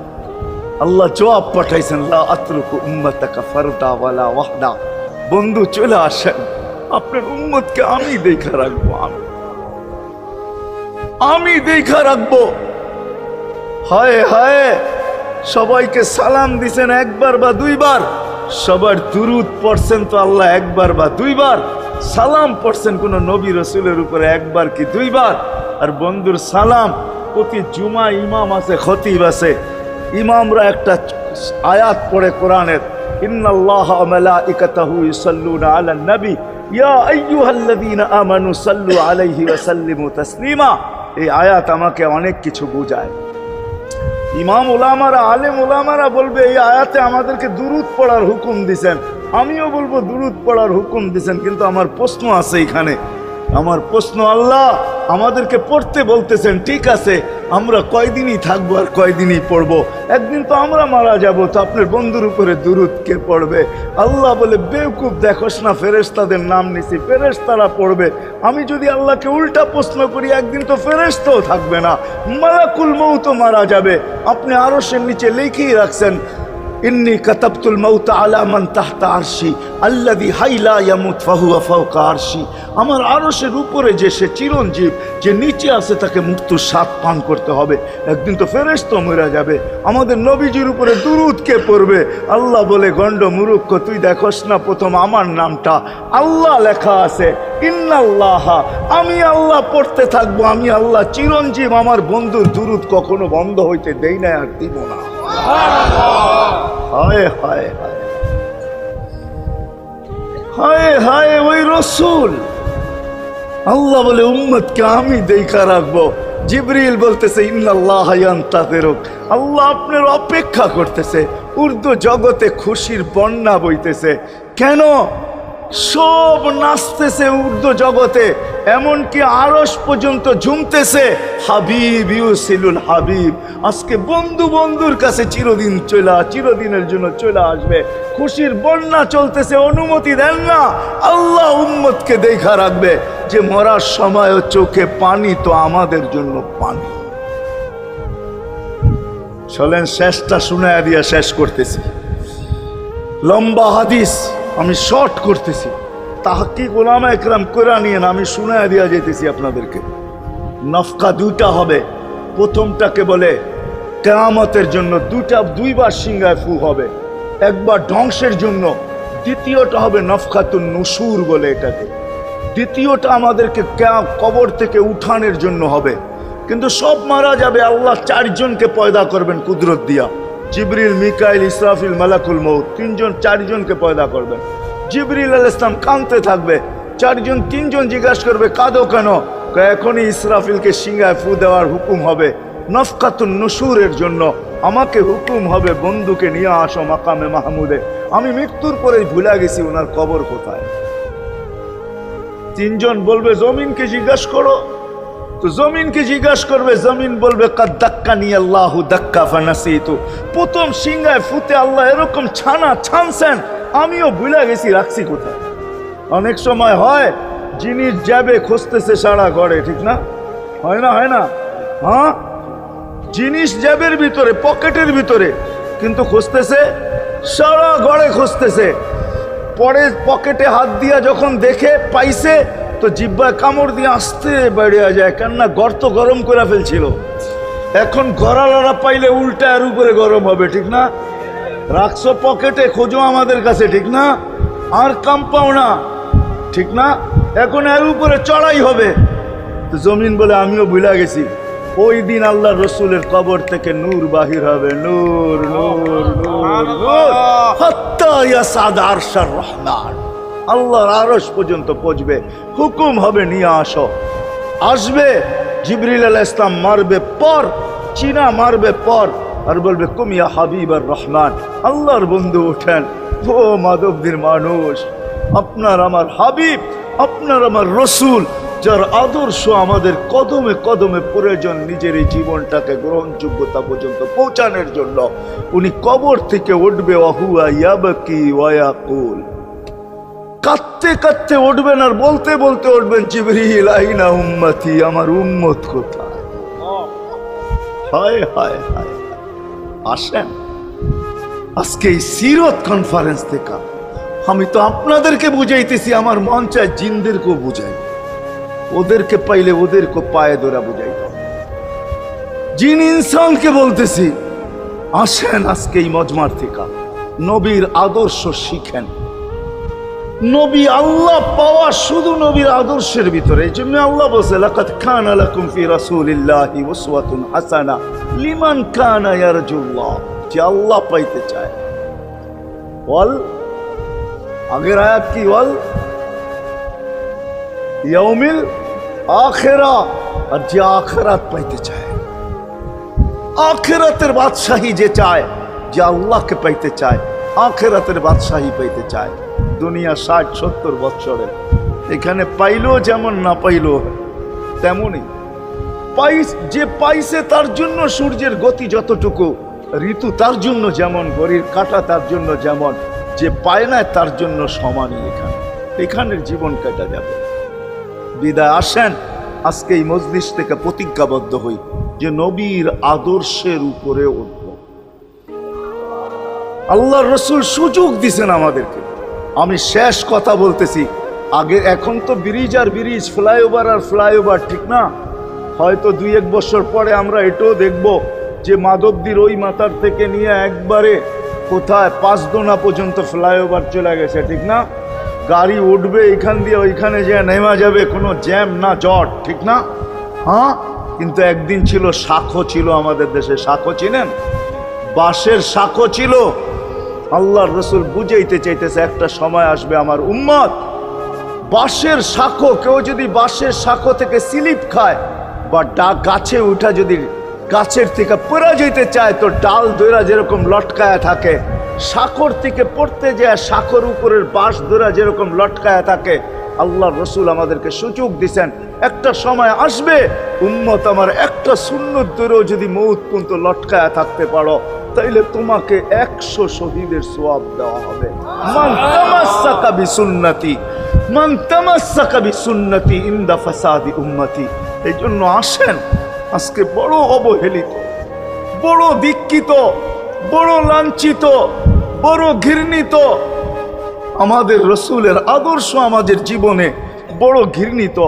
আল্লাহ জবাব পাঠাইছেন, লা আতরুকু উম্মাতাকা ফারদা ওয়ালা ওয়াহদা। বন্ধু চলে আসেন, আপনার উম্মতকে আমি দেখা রাখবো, আমি দেখা রাখবো। হায় হায়, সবাইকে সালাম দিছেন একবার বা দুইবার, সবার দুরুদ পড়ছেন তো আল্লাহ একবার বা দুইবার, সালাম পড়ছেন কোন নবী রসুলের উপরে একবার কি দুইবার। আর বন্ধুর সালাম প্রতি জুমা ইমাম আছে, খতিব আছে, ইমামরা একটা আয়াত পড়ে কোরআনের, ইন্নাল্লাহা ওয়া মালাইকাতাহু ইউসাল্লুনা আলান নবী ইয়া আইয়ুহাল্লাযীনা আমানু সাল্লু আলাইহি ওয়া সাল্লিমু তাসলিমা। এই আয়াত আমাকে অনেক কিছু বোঝায়। ইমাম ওলামারা, আলেম ওলামারা বলবে এই আয়াতে আমাদেরকে দুরুদ পড়ার হুকুম দিছেন, আমিও বলবো দুরুদ পড়ার হুকুম দিছেন। কিন্তু আমার প্রশ্ন আছে এখানে, আমার প্রশ্ন, আল্লাহ আমাদেরকে পড়তে বলতেছেন, ঠিক আছে, আমরা কয়দিনই থাকবো আর কয়দিনই পড়বো, একদিন তো আমরা মারা যাব, তো আপনার বন্ধুর উপরে দুরুদ কে পড়বে? আল্লাহ বলে, বেওকুফ, দেখোস না ফেরেশতাদের নাম নিছি, ফেরেশতারা পড়বে। আমি যদি আল্লাহকে উল্টা প্রশ্ন করি, একদিন তো ফেরেশতাও থাকবে না, মালাকুল মউত মারা যাবে। আপনি আরশের নিচে লিখেই রাখছেন, ইন্নী কাতাবতুল মাউত আলা মান তাহতা আরশি আল্লাযী হাইলা ইয়ামুত ফাহুয়া ফাওকা আরশি। আমার আরশের উপরে যে সে চিরঞ্জীব, যে নিচে আছে তাকে মৃত্যুর স্বাদ পান করতে হবে, একদিন তো ফেরেশতা মরে যাবে। আমাদের নবীজির উপরে দুরূদ কে পড়বে? আল্লাহ বলে, গণ্ড মূর্খ, তুই দেখোস না প্রথম আমার নামটা আল্লাহ লেখা আছে, ইন্নাল্লাহা, আমি আল্লাহ পড়তে থাকবো, আমি আল্লাহ চিরঞ্জীব, আমার বন্ধুর দুরূদ কখনো বন্ধ হইতে দেই না আর দিব না। হায় হায় হায় হায় হায়, ওই রসুল। আল্লাহ বলে উম্মতকে আমি দেখা রাখবো। জিবরিল বলতেছে, ইন্নাল্লাহা ইয়ান্তাযিরুক, আল্লাহ আপনার অপেক্ষা করতেছে। উর্দু জগতে খুশির বন্যা বইতেছে। কেন? সব নাচতেছে উর্দু জগতে, এমনকি আরশ পর্যন্ত ঝুমতেছে, হাবিব ইউসিলুল হাবিব। আজকে বন্ধু বন্ধুর কাছে চিরদিনের জন্য চলে আসবে। খুশির বন্যা চলতেছে, অনুমতি দেন না। আল্লাহ উম্মতকে দেখা রাখবে, যে মরার সময় চোখে পানি তো আমাদের জন্য পানি। চলেন শেষটা শুনায়া দিয়া শেষ করতেছি। লম্বা হাদিস আমি শর্ট করতেছি, তাহকিক উলামা একরাম করে নিয়েন, আমি শুনায়া দিয়া যেতেছি আপনাদেরকে। নফকা দুইটা হবে। প্রথমটাকে বলে কিয়ামতের জন্য, দুইবার সিংহায় ফু হবে, একবার ধ্বংসের জন্য, দ্বিতীয়টা হবে নফকাতুন নুশুর বলে এটাকে। দ্বিতীয়টা আমাদেরকে কবর থেকে উঠানোর জন্য হবে। কিন্তু সব মারা যাবে, আল্লাহ 4 জনকে পয়দা করবেন কুদরত দিয়া, জিবরিল, মিকাইল, ইসরাফিল, মালাকুল মউত, 4 জনকে পয়দা করবেন। জিবরিল আলাইহিস সালাম কাঁদতে থাকবে, 4 জন 3 জন জিজ্ঞাসা করবে, কাঁদো কেন? এখনই ইসরাফিলকে সিংহায় ফু দেওয়ার হুকুম হবে নফকাতুন নুশুরের জন্য। আমাকে হুকুম হবে, বন্ধুকে নিয়ে আসো মাকামে মাহমুদে। আমি মৃত্যুর পরে ভুলে গেছি ওনার কবর কোথায়। 3 জন বলবে, জমিনকে জিজ্ঞাসা করো। তো জমিনকে জিজ্ঞাসা করবে, জমিন বলবে, কাদ দাক্কানি আল্লাহু দাক্কা ফানাসিতু। প্রথম সিংহায় ফুতে আল্লাহ এরকম ছানছেন, আমিও ভুলে গেছি রাখছি কোথায়। অনেক সময় হয় জিনিস যাবে খুঁজতেছে সারা ঘরে, ঠিক না? হয় না? হয় না? হ্যাঁ, জিনিস জ্যাবের ভিতরে, পকেটের ভিতরে, কিন্তু খুঁজতেছে সারা ঘরে খুঁজতেছে। পরে পকেটে হাত দিয়া যখন দেখে পাইছে, তো জিব্বায় কামড় দিয়ে আসতে বেরিয়ে যায়, কেননা গর্ত গরম করে ফেলছিল। এখন গড়ালড়া পাইলে উল্টা এর উপরে গরম হবে, ঠিক না? রাখছো পকেটে, খোঁজো আমাদের কাছে, ঠিক না? আর কাম পাও না, ঠিক না? এখন এর উপরে চড়াই হবে। তো জমিন বলে আমিও ভুলা গেছি, ওই দিন আল্লাহ রসুলের কবর থেকে নূর বাহির হবে, নূর নূর নূর নূর, হাত্তা ইয়াসাদ আরশার রহমান, আল্লাহর আরশ পর্যন্ত পৌঁছবে। হুকুম হবে নিয়ে আসো। আসবে জিবরিল আলাইহিস সালাম, মারবে পর, চিনা মারবে পর, আর বলবে কুমিয়া হাবিব আর রহমান, আল্লাহর বন্ধু ওঠেন। ও মাধবদীর মানুষ, আপনার আমার হাবিব, আপনার আমার রসুল, যার আদর্শ আমাদের কদমে কদমে প্রয়োজন নিজের এই জীবনটাকে গ্রহণযোগ্যতা পর্যন্ত পৌঁছানোর জন্য, উনি কবর থেকে উঠবে, ওয়াহুয়া ইয়াবকি ওয়া ইয়াকুল, কাঁদতে কাঁদতে উঠবেন আর বলতে বলতে উঠবেন, জিবরিল আইনা উম্মতি, আমার উম্মত কোথায়? হায় হায় হায়। আসেন আজকে এই সিরত কনফারেন্স থেকে আমি তো আপনাদেরকে বুঝাইতেছি, আমার মন চায় জিনদেরকেও বুঝাই, ওদেরকে পাইলে ওদেরকে পায়ে ধরা বুঝাইতাম। জিন ইনসানকে বলতেছি, আসেন আজকে এই মজমার থেকে নবীর আদর্শ শিখেন। নবী আল্লাহ পাওয়া শুধু নবীর আদর্শের ভিতরে। এই জন্য আল্লাহ বলছে, লাকাদ কানা লাকুম ফি রাসূলিল্লাহি উসওয়াতুন হাসানা লিমান কানা ইয়ারজুল্লাহ, যে আল্লাহ পাইতে চায়। ওয়াল আগের আয়াত কি? ওয়াল ইয়াউমিল আখিরা, আর যে আখিরাত পাইতে চায়, আখিরাতের বাদশাহী যে চায়, যে আল্লাহকে পাইতে চায়, আখিরাতের বাদশাহী পাইতে চায়। দুনিয়া 60-70 বছরে এখানে পাইলো যেমন, না পাইলো তেমনই। যে পাইছে তার জন্য সূর্যের গতি যতটুকু, ঋতু তার জন্য যেমন, ঘড়ির কাঁটা তার জন্য যেমন, যে পায় না তার জন্য সমানই। এখানের জীবন কাটা যাবে। বিদায় আসেন আজকে এই মজলিস থেকে প্রতিজ্ঞাবদ্ধ হই যে নবীর আদর্শের উপরে উঠব। আল্লাহর রসুল সুযোগ দিছেন আমাদেরকে। আমি শেষ কথা বলতেছি, আগে এখন তো ব্রিজ আর ব্রিজ, ফ্লাইওভার আর ফ্লাইওভার, ঠিক না? হয়তো 2-1 বছর পরে আমরা এটাও দেখব যে মাধবদীর ওই মাথার থেকে নিয়ে একবারে কোথায় পাঁচদোনা পর্যন্ত ফ্লাইওভার চলে গেছে, ঠিক না? গাড়ি উঠবে এখান দিয়ে ওইখানে যে নেমা যাবে, কোনো জ্যাম না জট, ঠিক না? হ্যাঁ, কিন্তু একদিন ছিল শাখো, ছিল আমাদের দেশে শাখো, চিনেন? বাঁশের শাখো ছিল। আল্লাহর রসুল বুঝাইতে চাইতেছে, একটা সময় আসবে আমার উম্মত বাঁশের শাখো, কেউ যদি বাঁশের শাখো থেকে স্লিপ খায় বা গাছে উঠা যদি গাছের থেকে পড়ে যেতে চায়, তো ডাল দইরা যেরকম লটকায়া থাকে, শাখর থেকে পড়তে যায় শাখর উপরের বাঁশ দইরা যেরকম লটকায়া থাকে। আল্লাহর রসুল আমাদেরকে সুযোগ দিছেন, একটা সময় আসবে উম্মত আমার একটা সুন্নত ধরেও যদি মউত পর্যন্ত লটকায়া থাকতে পারো, তাইলে তোমাকে 100 শহীদের সওয়াব দেওয়া হবে। মান তামাসসাকা বিসুন্নতি, মান তামাসসাকা বিসুন্নতি ইনদা ফাসাদি উম্মতি। এই জন্য আসেন, আজকে বড় অবহেলিত, বড় দীক্ষিত, বড় লাঞ্ছিত, বড় ঘৃণিত আমাদের রসুলের আদর্শ আমাদের জীবনে, বড় ঘৃণিত,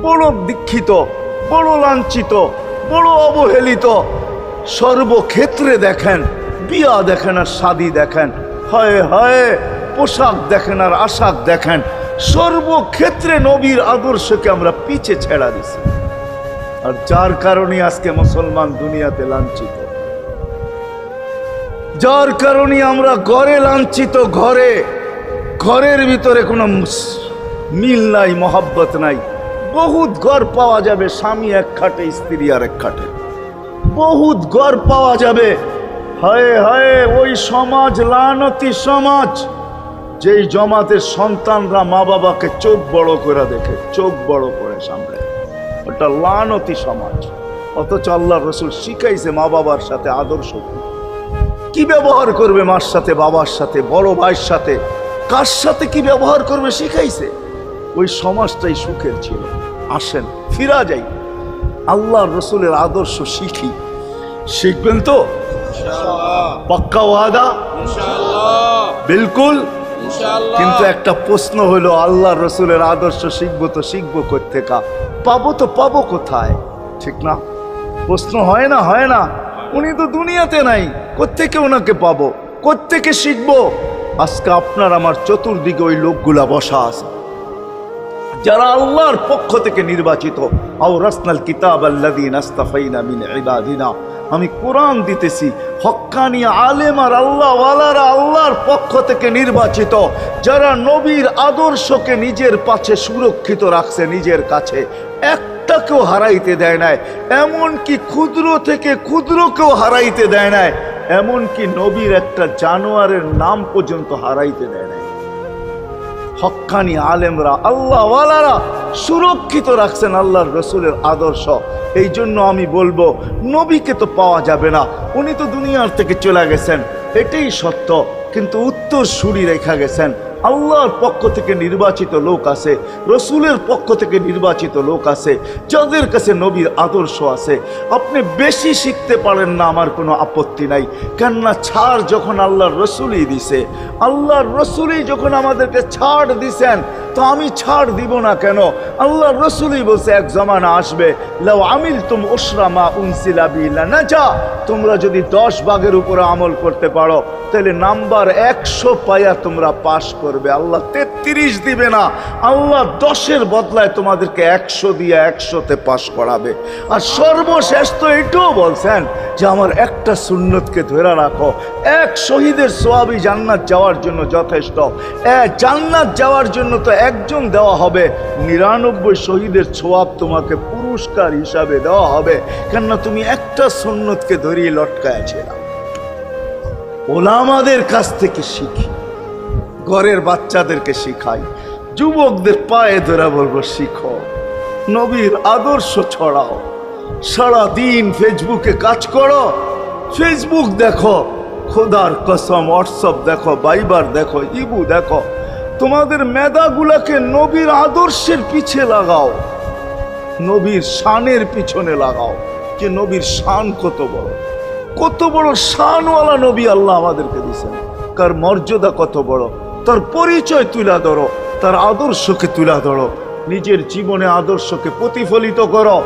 বড় দীক্ষিত, বড় লাঞ্ছিত, বড় অবহেলিত। সর্বক্ষেত্রে দেখেন, বিয়া দেখেন আর শাদী দেখেন, হায় হায় পোশাক দেখেন আর আশাক দেখেন, সর্বক্ষেত্রে নবীর আদর্শকে আমরা পিছে ছেড়া দিছি। আর যার কারণে আজকে মুসলমান দুনিয়াতে লাঞ্ছিত, যার কারণে আমরা ঘরে লাঞ্ছিত, ঘরের ভিতরে কোনো মিল নাই, মহব্বত নাই। বহুত ঘর পাওয়া যাবে স্বামী এক খাটে, স্ত্রী আর এক খাটে, বহুত ঘর পাওয়া যাবে। হায় হায় ওই সমাজ লানতি সমাজ, যেই জমাতের সন্তানরা মা বাবাকে চোখ বড় করে দেখে, চোখ বড় করে সামনে, ওটা লানতি সমাজ। অথচ আল্লাহ রসুল শিখাইছে মা বাবার সাথে আদর্শ কি ব্যবহার করবে, মার সাথে, বাবার সাথে, বড় ভাইয়ের সাথে, কার সাথে কি ব্যবহার করবে শিখাইছে। ওই সমাজটাই সুখের ছিল। আসেন ফিরা যাই, আল্লাহর রসুলের আদর্শ শিখি। শিখবেন তো পাক্কা ওয়াদা? বিলকুল। কিন্তু একটা প্রশ্ন হলো, আল্লাহর রসুলের আদর্শ শিখবো তো শিখবো কোত্থেকে, পাবো তো পাবো কোথায়, ঠিক না? প্রশ্ন হয় না? হয় না? উনি তো দুনিয়াতে নাই, কোত্থেকে ওনাকে পাবো, কোত্থেকে শিখবো? আজকে আপনার আমার চতুর্দিকে ওই লোকগুলা বসা আছে যারা আল্লাহর পক্ষ থেকে নির্বাচিত। আওরাসনাল কিতাব আল্লাযীনা ইসতাফাইনা মিন ইবাদিনা। আমি কোরআন দিতেছি, হক্কানি আলেম আর আল্লাহ ওয়ালারা আল্লাহর পক্ষ থেকে নির্বাচিত, যারা নবীর আদর্শকে নিজের পাশে সুরক্ষিত রাখছে, নিজের কাছে একটাকেও হারাইতে দেয় নাই, এমনকি ক্ষুদ্র থেকে ক্ষুদ্রকেও হারাইতে দেয় নাই, এমনকি নবীর একটা জানোয়ারের নাম পর্যন্ত হারাইতে দেয় নাই। হক্কানি আলেমরা আল্লাহ ওয়ালারা সুরক্ষিত রাখছেন আল্লাহর রসুলের আদর্শ। এই জন্য আমি বলবো, নবীকে তো পাওয়া যাবে না, উনি তো দুনিয়ার থেকে চলে গেছেন, এটাই সত্য, কিন্তু উত্তর সুরি রেখা গেছেন। আল্লাহর পক্ষ থেকে নির্বাচিত লোক আছে, রসুলের পক্ষ থেকে নির্বাচিত লোক আছে, যাদের কাছে নবীর আদর্শ আছে। আপনি বেশি শিখতে পারেন না, আমার কোনো আপত্তি নাই, কেননা ছাড় যখন আল্লাহর রসুলই দিছে, আল্লাহর রসুলই যখন আমাদেরকে ছাড় দিছেন, তো আমি ছাড় দিব না কেন? আল্লাহর রসুলই বলছে এক জমানা আসবে, লাউ আমিলতুম উশরা মা উনসিলা বি লানাজা, তোমরা যদি 10 ভাগের উপরে আমল করতে পারো তাহলে নাম্বার 100 পাইয়া তোমরা পাশ করবে। আল্লাহ 33 দিবে না, আল্লাহ 10-এর বদলায় তোমাদেরকে 100 দিয়ে 100-তে পাশ করাবে। আর সর্বশেষ তো এটাও বলছেন যে আমার একটা সুন্নতকে ধরে রাখো, এক শহীদের সোয়াবই জান্নাত যাওয়ার জন্য যথেষ্ট। জান্নাত যাওয়ার জন্য তো একজন দেওয়া হবে, 99 শহীদের সোয়াব তোমাকে পুরস্কার হিসাবে দেওয়া হবে, কেননা তুমি একটা সুন্নতকে ধরিয়ে লটকায়াছিল। ওলামাদের কাছ থেকে শিখি, ঘরের বাচ্চাদেরকে শিখাই, যুবকদের পায়ে ধরে বলবো শিখো, নবীর আদর্শ ছড়াও। সারাদিন ফেসবুকে কাজ করো, ফেসবুক দেখো, খোদার কসম হোয়াটসঅ্যাপ দেখো, ভাইবার দেখো, ইবু দেখো, তোমাদের মেধাগুলাকে নবীর আদর্শের পিছে লাগাও, নবীর শানের পিছনে লাগাও, যে নবীর শান কত বড়, কত বড় শানওয়ালা নবী আল্লাহ আমাদেরকে দিয়েছেন, কার মর্যাদা কত বড়, তার পরিচয় তুলে ধরো, তার আদর্শকে তুলে ধরো, নিজের জীবনে আদর্শকে প্রতিফলিত করো।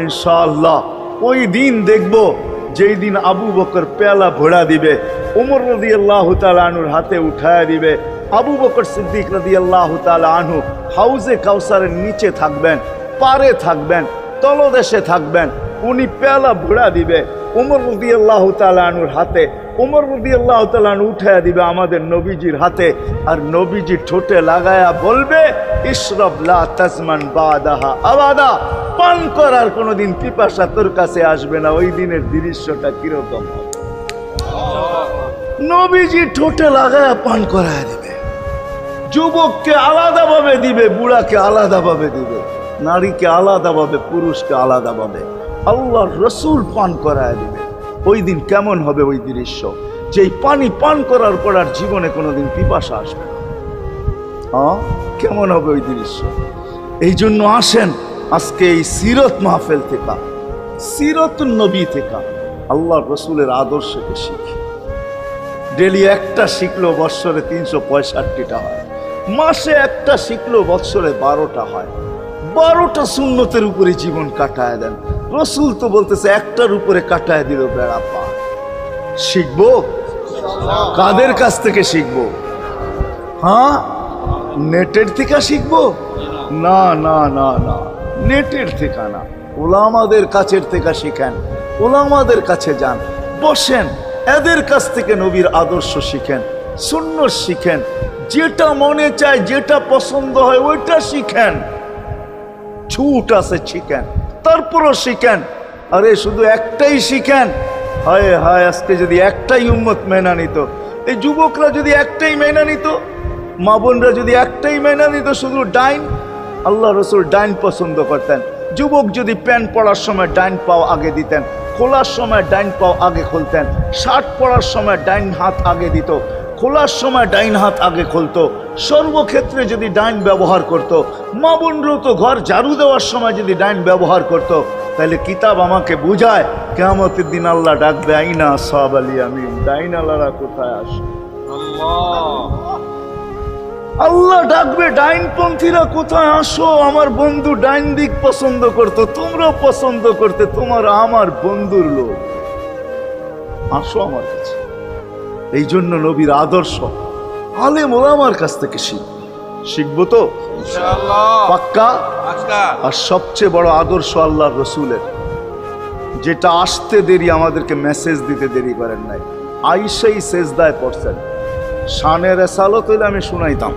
ইনশাআল্লাহ ওই দিন দেখব যেই দিন আবু বকর পেয়ালা ভোড়া দিবে, ওমর রাদিয়াল্লাহু তাআলা আনহুর হাতে উঠায়া দিবে, আবু বকর সিদ্দিক রাদিয়াল্লাহু তাআলা আনহু হাউজে কাউসারের নিচে থাকবেন, পারে থাকবেন, তলদেশে থাকবেন, উনি পেয়ালা ভোড়া দিবে ওমর রাদিয়াল্লাহু তাআলা আনহুর হাতে, ওমর রাদিয়াল্লাহু তাআলা আনহু উঠায়া দিবে আমাদের নবীজির হাতে, আর নবীজি ঠোঁটে লাগায়া বলবে ইশরাব লা তাজমান বাদাহা আবাদা, পান করার কোনোদিন পিপাসা তোর কাছে আসবে না। ওই দিনের দৃশ্যটা কিরকম হবে? নবীজি ঠোঁটে লাগায়া পান করায় দিবে, যুবককে আলাদাভাবে দিবে, বুড়াকে আলাদাভাবে দিবে, নারীকে আলাদাভাবে, পুরুষকে আলাদাভাবে, আল্লাহর রসুল পান করায় দিবে। ওই দিন কেমন হবে ওই দৃশ্য? যেই পানি পান করার পর আর জীবনে কোনোদিন পিপাসা আসবে না। কেমন হবে ওই দৃশ্য? এই জন্য আসেন আজকে এই সিরত মাহফিল থেকে, সিরতুন নবী থেকে আল্লাহর রসুলের আদর্শকে শিখি। ডেলি একটা শিখলো বৎসরে 365টা হয়, মাসে একটা শিখলো বৎসরে 12টা হয়। 12টা সুন্নতের উপরে জীবন কাটায় দেন। রসুল তো বলতেছে একটার উপরে কাটায় দিল বেড়া পা। শিখবো কাদের কাছ থেকে শিখবো? নেটের থেকে শিখবো? না না না না, নেটের থেকে না, ওলামাদের কাছের থেকে শিখেন, ওলামাদের কাছে যান, বসেন, এদের কাছ থেকে নবীর আদর্শ শিখেন, সুন্নত শিখেন, যেটা মনে চায়, যেটা পছন্দ হয় ওইটা শিখেন। ছুট আছে শিখেন, তারপরও শিখেন। আরে শুধু একটাই শিখেন, হায় হায় আজকে যদি একটাই উম্মত মেনা নিত, এই যুবকরা যদি একটাই মেনা নিত, মা বোনরা যদি একটাই মেনা নিত, শুধু ডাইন, আল্লাহ রসুল ডাইন পছন্দ করতেন। যুবক যদি প্যান্ট পরার সময় ডাইন পাও আগে দিতেন, খোলার সময় ডাইন পাও আগে খুলতেন, শার্ট পরার সময় ডাইন হাত আগে দিত, খোলার সময় ডাইন হাত আগে খুলতো, সর্বক্ষেত্রে যদি ডাইন ব্যবহার করত। মা বোনরাও তো ঘর ঝাড়ু দেওয়ার সময় যদি ডাইন ব্যবহার করত, তাহলে কিতাব আমাকে বুঝায় কিয়ামতের দিন আল্লাহ ডাকবে আইনা আসহাব আল ইয়ামিন, ডাইন আল্লাহরা কোথায় আসে? আল্লাহ ডাকবে ডাইনপন্থীরা কোথায় আসো, আমার বন্ধু ডাইন দিক পছন্দ করতো, তোমরাও পছন্দ করতে, তোমার আমার বন্ধুর লোক, আসো আমার কাছে। এই জন্য নবীর আদর্শ আলেম ওলামার কাছ থেকে শিখবো তো পাক্কা। আর সবচেয়ে বড় আদর্শ আল্লাহর রসুলের, যেটা আসতে দেরি, আমাদেরকে মেসেজ দিতে দেরি করেন নাই। আইসাই সেজদায় পড়ছেন, শানের রেসালত হইলে আমি শুনাইতাম,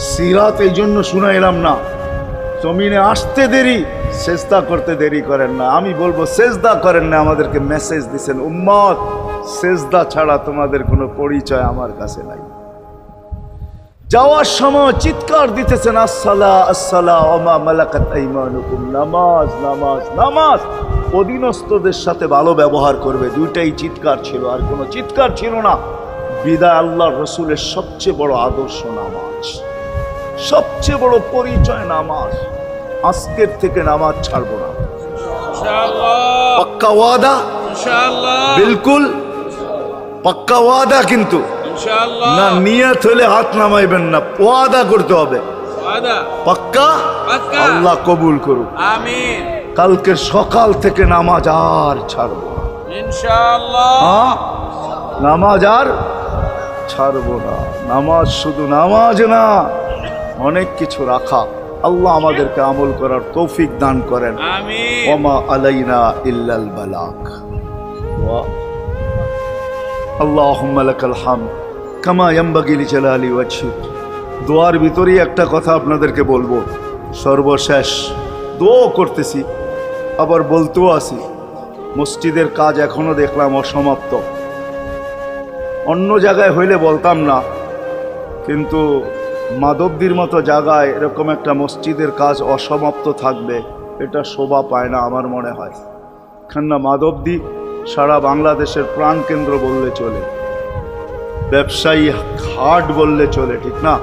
সিরাত এই জন্য শুনাইলাম না। জমিনে আসতে দেরি, সেজদা করতে দেরি করেন না। আমি বলবো সেজদা করেন না, আমাদেরকে মেসেজ দিছেন, উম্মত সেজদা ছাড়া তোমাদের কোনো পরিচয় আমার কাছে নাই। যাওয়ার সময় চিৎকার দিতেছেন, আসসালা আসসালা ওমা মালাকাত আইমানুকুম, নামাজ নামাজ নামাজ, অধীনস্থদের সাথে ভালো ব্যবহার করবে, দুইটাই চিৎকার ছিল, আর কোনো চিৎকার ছিল না। বিদায় আল্লাহর রসুলের সবচেয়ে বড় আদর্শ নামাজ, সবচেয়ে বড় পরিচয় নামাজ। আজকের থেকে নামাজ ছাড়বো না, পাক্কা ওয়াদা, বিলকুল পাক্কা ওয়াদা। কিন্তু না নিয়ত হলে হাত নামাইবেন না, ওয়াদা করতে হবে পাক্কা। আল্লাহ কবুল করুক, আমিন। কালকে সকাল থেকে নামাজ আর ছাড়বো না ইনশাআল্লাহ, নামাজ আর ছাড়বো না। নামাজ শুধু নামাজ না, অনেক কিছু রাখা। আল্লাহ আমাদেরকে আমল করার তৌফিক দান করেন, আমিন। ওমা আলাইনা ইল্লাল বালাগ। আল্লাহুম্মা লাকাল হামদ কামা ইয়ানবাগি লিজালালি ওয়াজহিক। দোয়ার ভিতরেই একটা কথা আপনাদেরকে বলবো, সর্বশেষ দোয়া করতেছি, আবার বলতেও আসি, মসজিদের কাজ এখনো দেখলাম অসমাপ্ত। অন্য জায়গায় হইলে বলতাম না, কিন্তু মাধবদীর মতো জায়গায় এরকম একটা মসজিদের কাজ অসমাপ্ত থাকবে, এটা শোভা পায় না আমার মনে হয়। কেননা মাধবদী সারা বাংলাদেশের প্রাণকেন্দ্র বললে চলে, ব্যবসায়ী হাট বললে চলে, ঠিক না?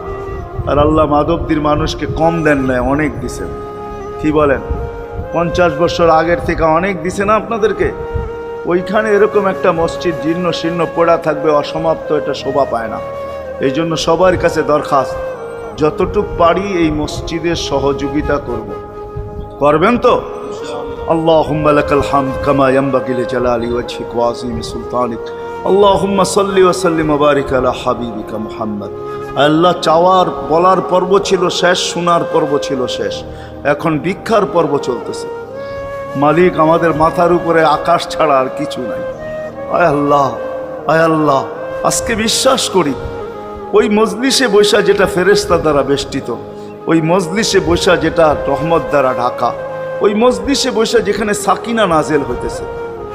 আর আল্লাহ মাধবদীর মানুষকে কম দেন না, অনেক দিছেন। কি বলেন? 50 বছর আগের থেকে অনেক দিছে না আপনাদেরকে? ওইখানে এরকম একটা মসজিদ জীর্ণ শীর্ণ পড়া থাকবে অসমাপ্ত, এটা শোভা পায় না। এই জন্য সবার কাছে দরখাস্ত, যতটুক পারি এই মসজিদের সহযোগিতা করব। করবেন তো? আল্লাহুম্মা লাকাল হামদ কামা ইয়ানবাগি লিজালালি ওয়াজহিক ওয়া আযীমি সুলতানিক। আল্লাহুম্মা সাল্লি ওয়া সাল্লিম ওয়া বারিক আলা হাবিবিকা মুহাম্মদ। আল্লাহ, চাওয়ার বলার পর্ব ছিল শেষ, শোনার পর্ব ছিল শেষ, এখন ভিক্ষার পর্ব চলতেছে। মালিক, আমাদের মাথার উপরে আকাশ ছাড়া আর কিছু নাই। আয় আল্লাহ, আয় আল্লাহ, আজকে বিশ্বাস করি ওই মজলিসে বৈশা যেটা ফেরেশতা দ্বারা বেষ্টিত, ওই মজলিসে বৈশা যেটা রহমত দ্বারা ঢাকা, ওই মজলিসে বৈশা যেখানে সাকিনা নাজেল হইতেছে,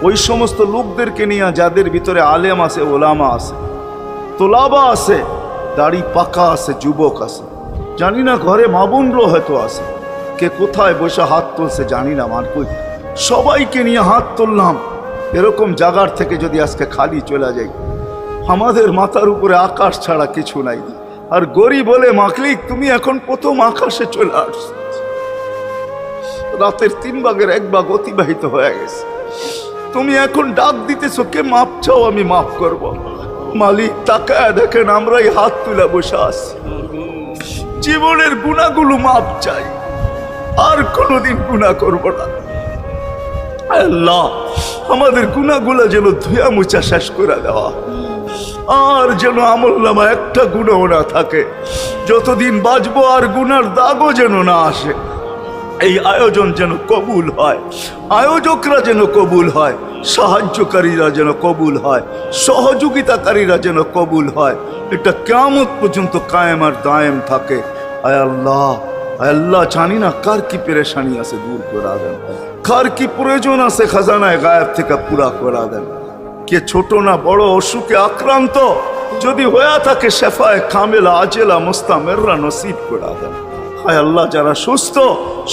ওই সমস্ত লোকদেরকে নিয়ে যাদের ভিতরে আলেম আছে, ওলামা আছে, তোলাবা আছে, দাড়ি পাকা আছে, যুবক আছে, জানি না ঘরে মা বোনরাও হয়তো আছে, কে কোথায় বসে হাত তুলছে জানি না, মান কই সবাইকে নিয়ে হাত তুললাম। এরকম জায়গার থেকে যদি আজকে খালি চলে যাই, আমাদের মাথার উপরে আকাশ ছাড়া কিছু নাই। আর গরিব বলে, মালিক তুমি এখন প্রথম আকাশে চলে আসছো, রাতের 3 ভাগের 1 ভাগ অতিবাহিত হয়ে গেছে, তুমি এখন ডাক দিতেছো, কে মাপ চাও আমি মাফ করব। মালিক তাকায় দেখেন আমরাই হাত তুলে বসে আছি, জীবনের গুনাহগুলো মাপ চাই, আর কোনোদিন গুনাহ করব না। আল্লাহ, আমাদের গুনাহগুলো যেন ধুয়া মুছা শেষ করে দেওয়া, আর যেন আমলনামা একটা গুনাহ না থাকে, যতদিন বাঁচবো আর গুনার দাগও যেন না আসে। এই আয়োজন যেন কবুল হয়, আয়োজকরা যেন কবুল হয়, সাহায্যকারীরা যেন কবুল হয়, সহযোগিতাকারীরা যেন কবুল হয়, এটা কিয়ামত পর্যন্ত কায়েম আর দায়েম থাকে। আয় আল্লাহ, আয় আল্লাহ, জানি না কার কি পেরেশানি আছে দূর করে দেন, কার কি প্রয়োজন আছে খাজানায় গায়েব থেকে পুরা করে দেন। কে ছোট না বড় অসুখে আক্রান্ত যদি হয়ে থাকে, শেফায়ে কামেলা আজেলা মুস্তামেররা নসিব করে দেন। আয় আল্লাহ, যারা সুস্থ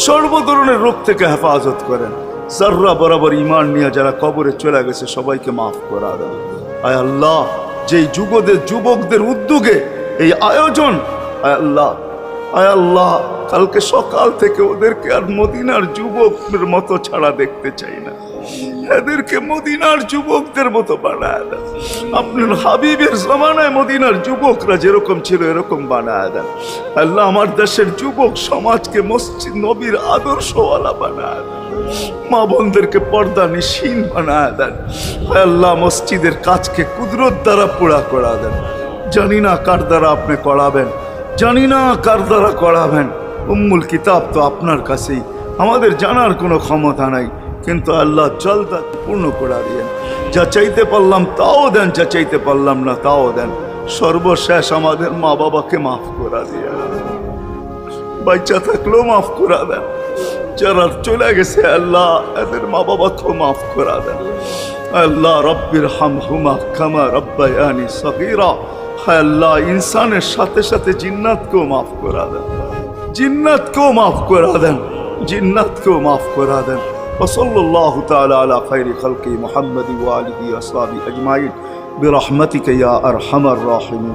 সর্ব ধরনের রোগ থেকে হেফাজত করেন। যাররা বরাবর ঈমান নিয়ে যারা কবরে চলে গেছে সবাইকে মাফ করে দেন। আয় আল্লাহ, যেই যুবকদের উদ্যোগে এই আয়োজন, আয় আল্লাহ, আয় আল্লাহ, কালকে সকাল থেকে ওদেরকে আর মদিনার যুবকের মতো ছাড়া দেখতে চাই না। এদেরকে মদিনার যুবকদের মতো বানায় দেন। আপনার হাবিবের জমানায় মদিনার যুবকরা যেরকম ছিল এরকম বানায় দেন। আল্লাহ আমার দেশের যুবক সমাজকে মসজিদ নবীর আদর্শওয়ালা বানায় দেন। মা বোনদেরকে পর্দা নিশীন বানায় দেন। আল্লাহ মসজিদের কাজকে কুদরত দ্বারা পুরা করা দেন। জানি না কার দ্বারা আপনি করাবেন, জানি না কার দ্বারা করাবেন। উম্মুল কিতাব তো আপনার কাছেই, আমাদের জানার কোনো ক্ষমতা নাই, কিন্তু আল্লাহ জলদা পূর্ণ করে দিয়েন। যা চাইতে পারলাম তাও দেন, যা চাইতে পারলাম না তাও দেন। সর্বশেষ আমাদের মা বাবাকে মাফ করে দিয়ে, বাচ্চা থাকলেও মাফ করে দেন। যারা চলে গেছে আল্লাহ এদের মা বাবাকেও মাফ করে দেন। আল্লাহ রব্বির হামহুমা কামা রব্বায়ানি সগীরা। হায় আল্লাহ ইনসানের সাথে সাথে জিন্নাতকেও মাফ করে দেন, জিন্নাতকেও মাফ করে দেন, জিন্নাতকেও মাফ করে দেন। ওয়াসাল্লাল্লাহু তাআলা আলা খায়রি খালকি মুহাম্মাদি ওয়া আলিহি ওয়া আসহাবিহি আজমাইন বিরহমাতিকা ইয়া আরহামার রাহিমিন।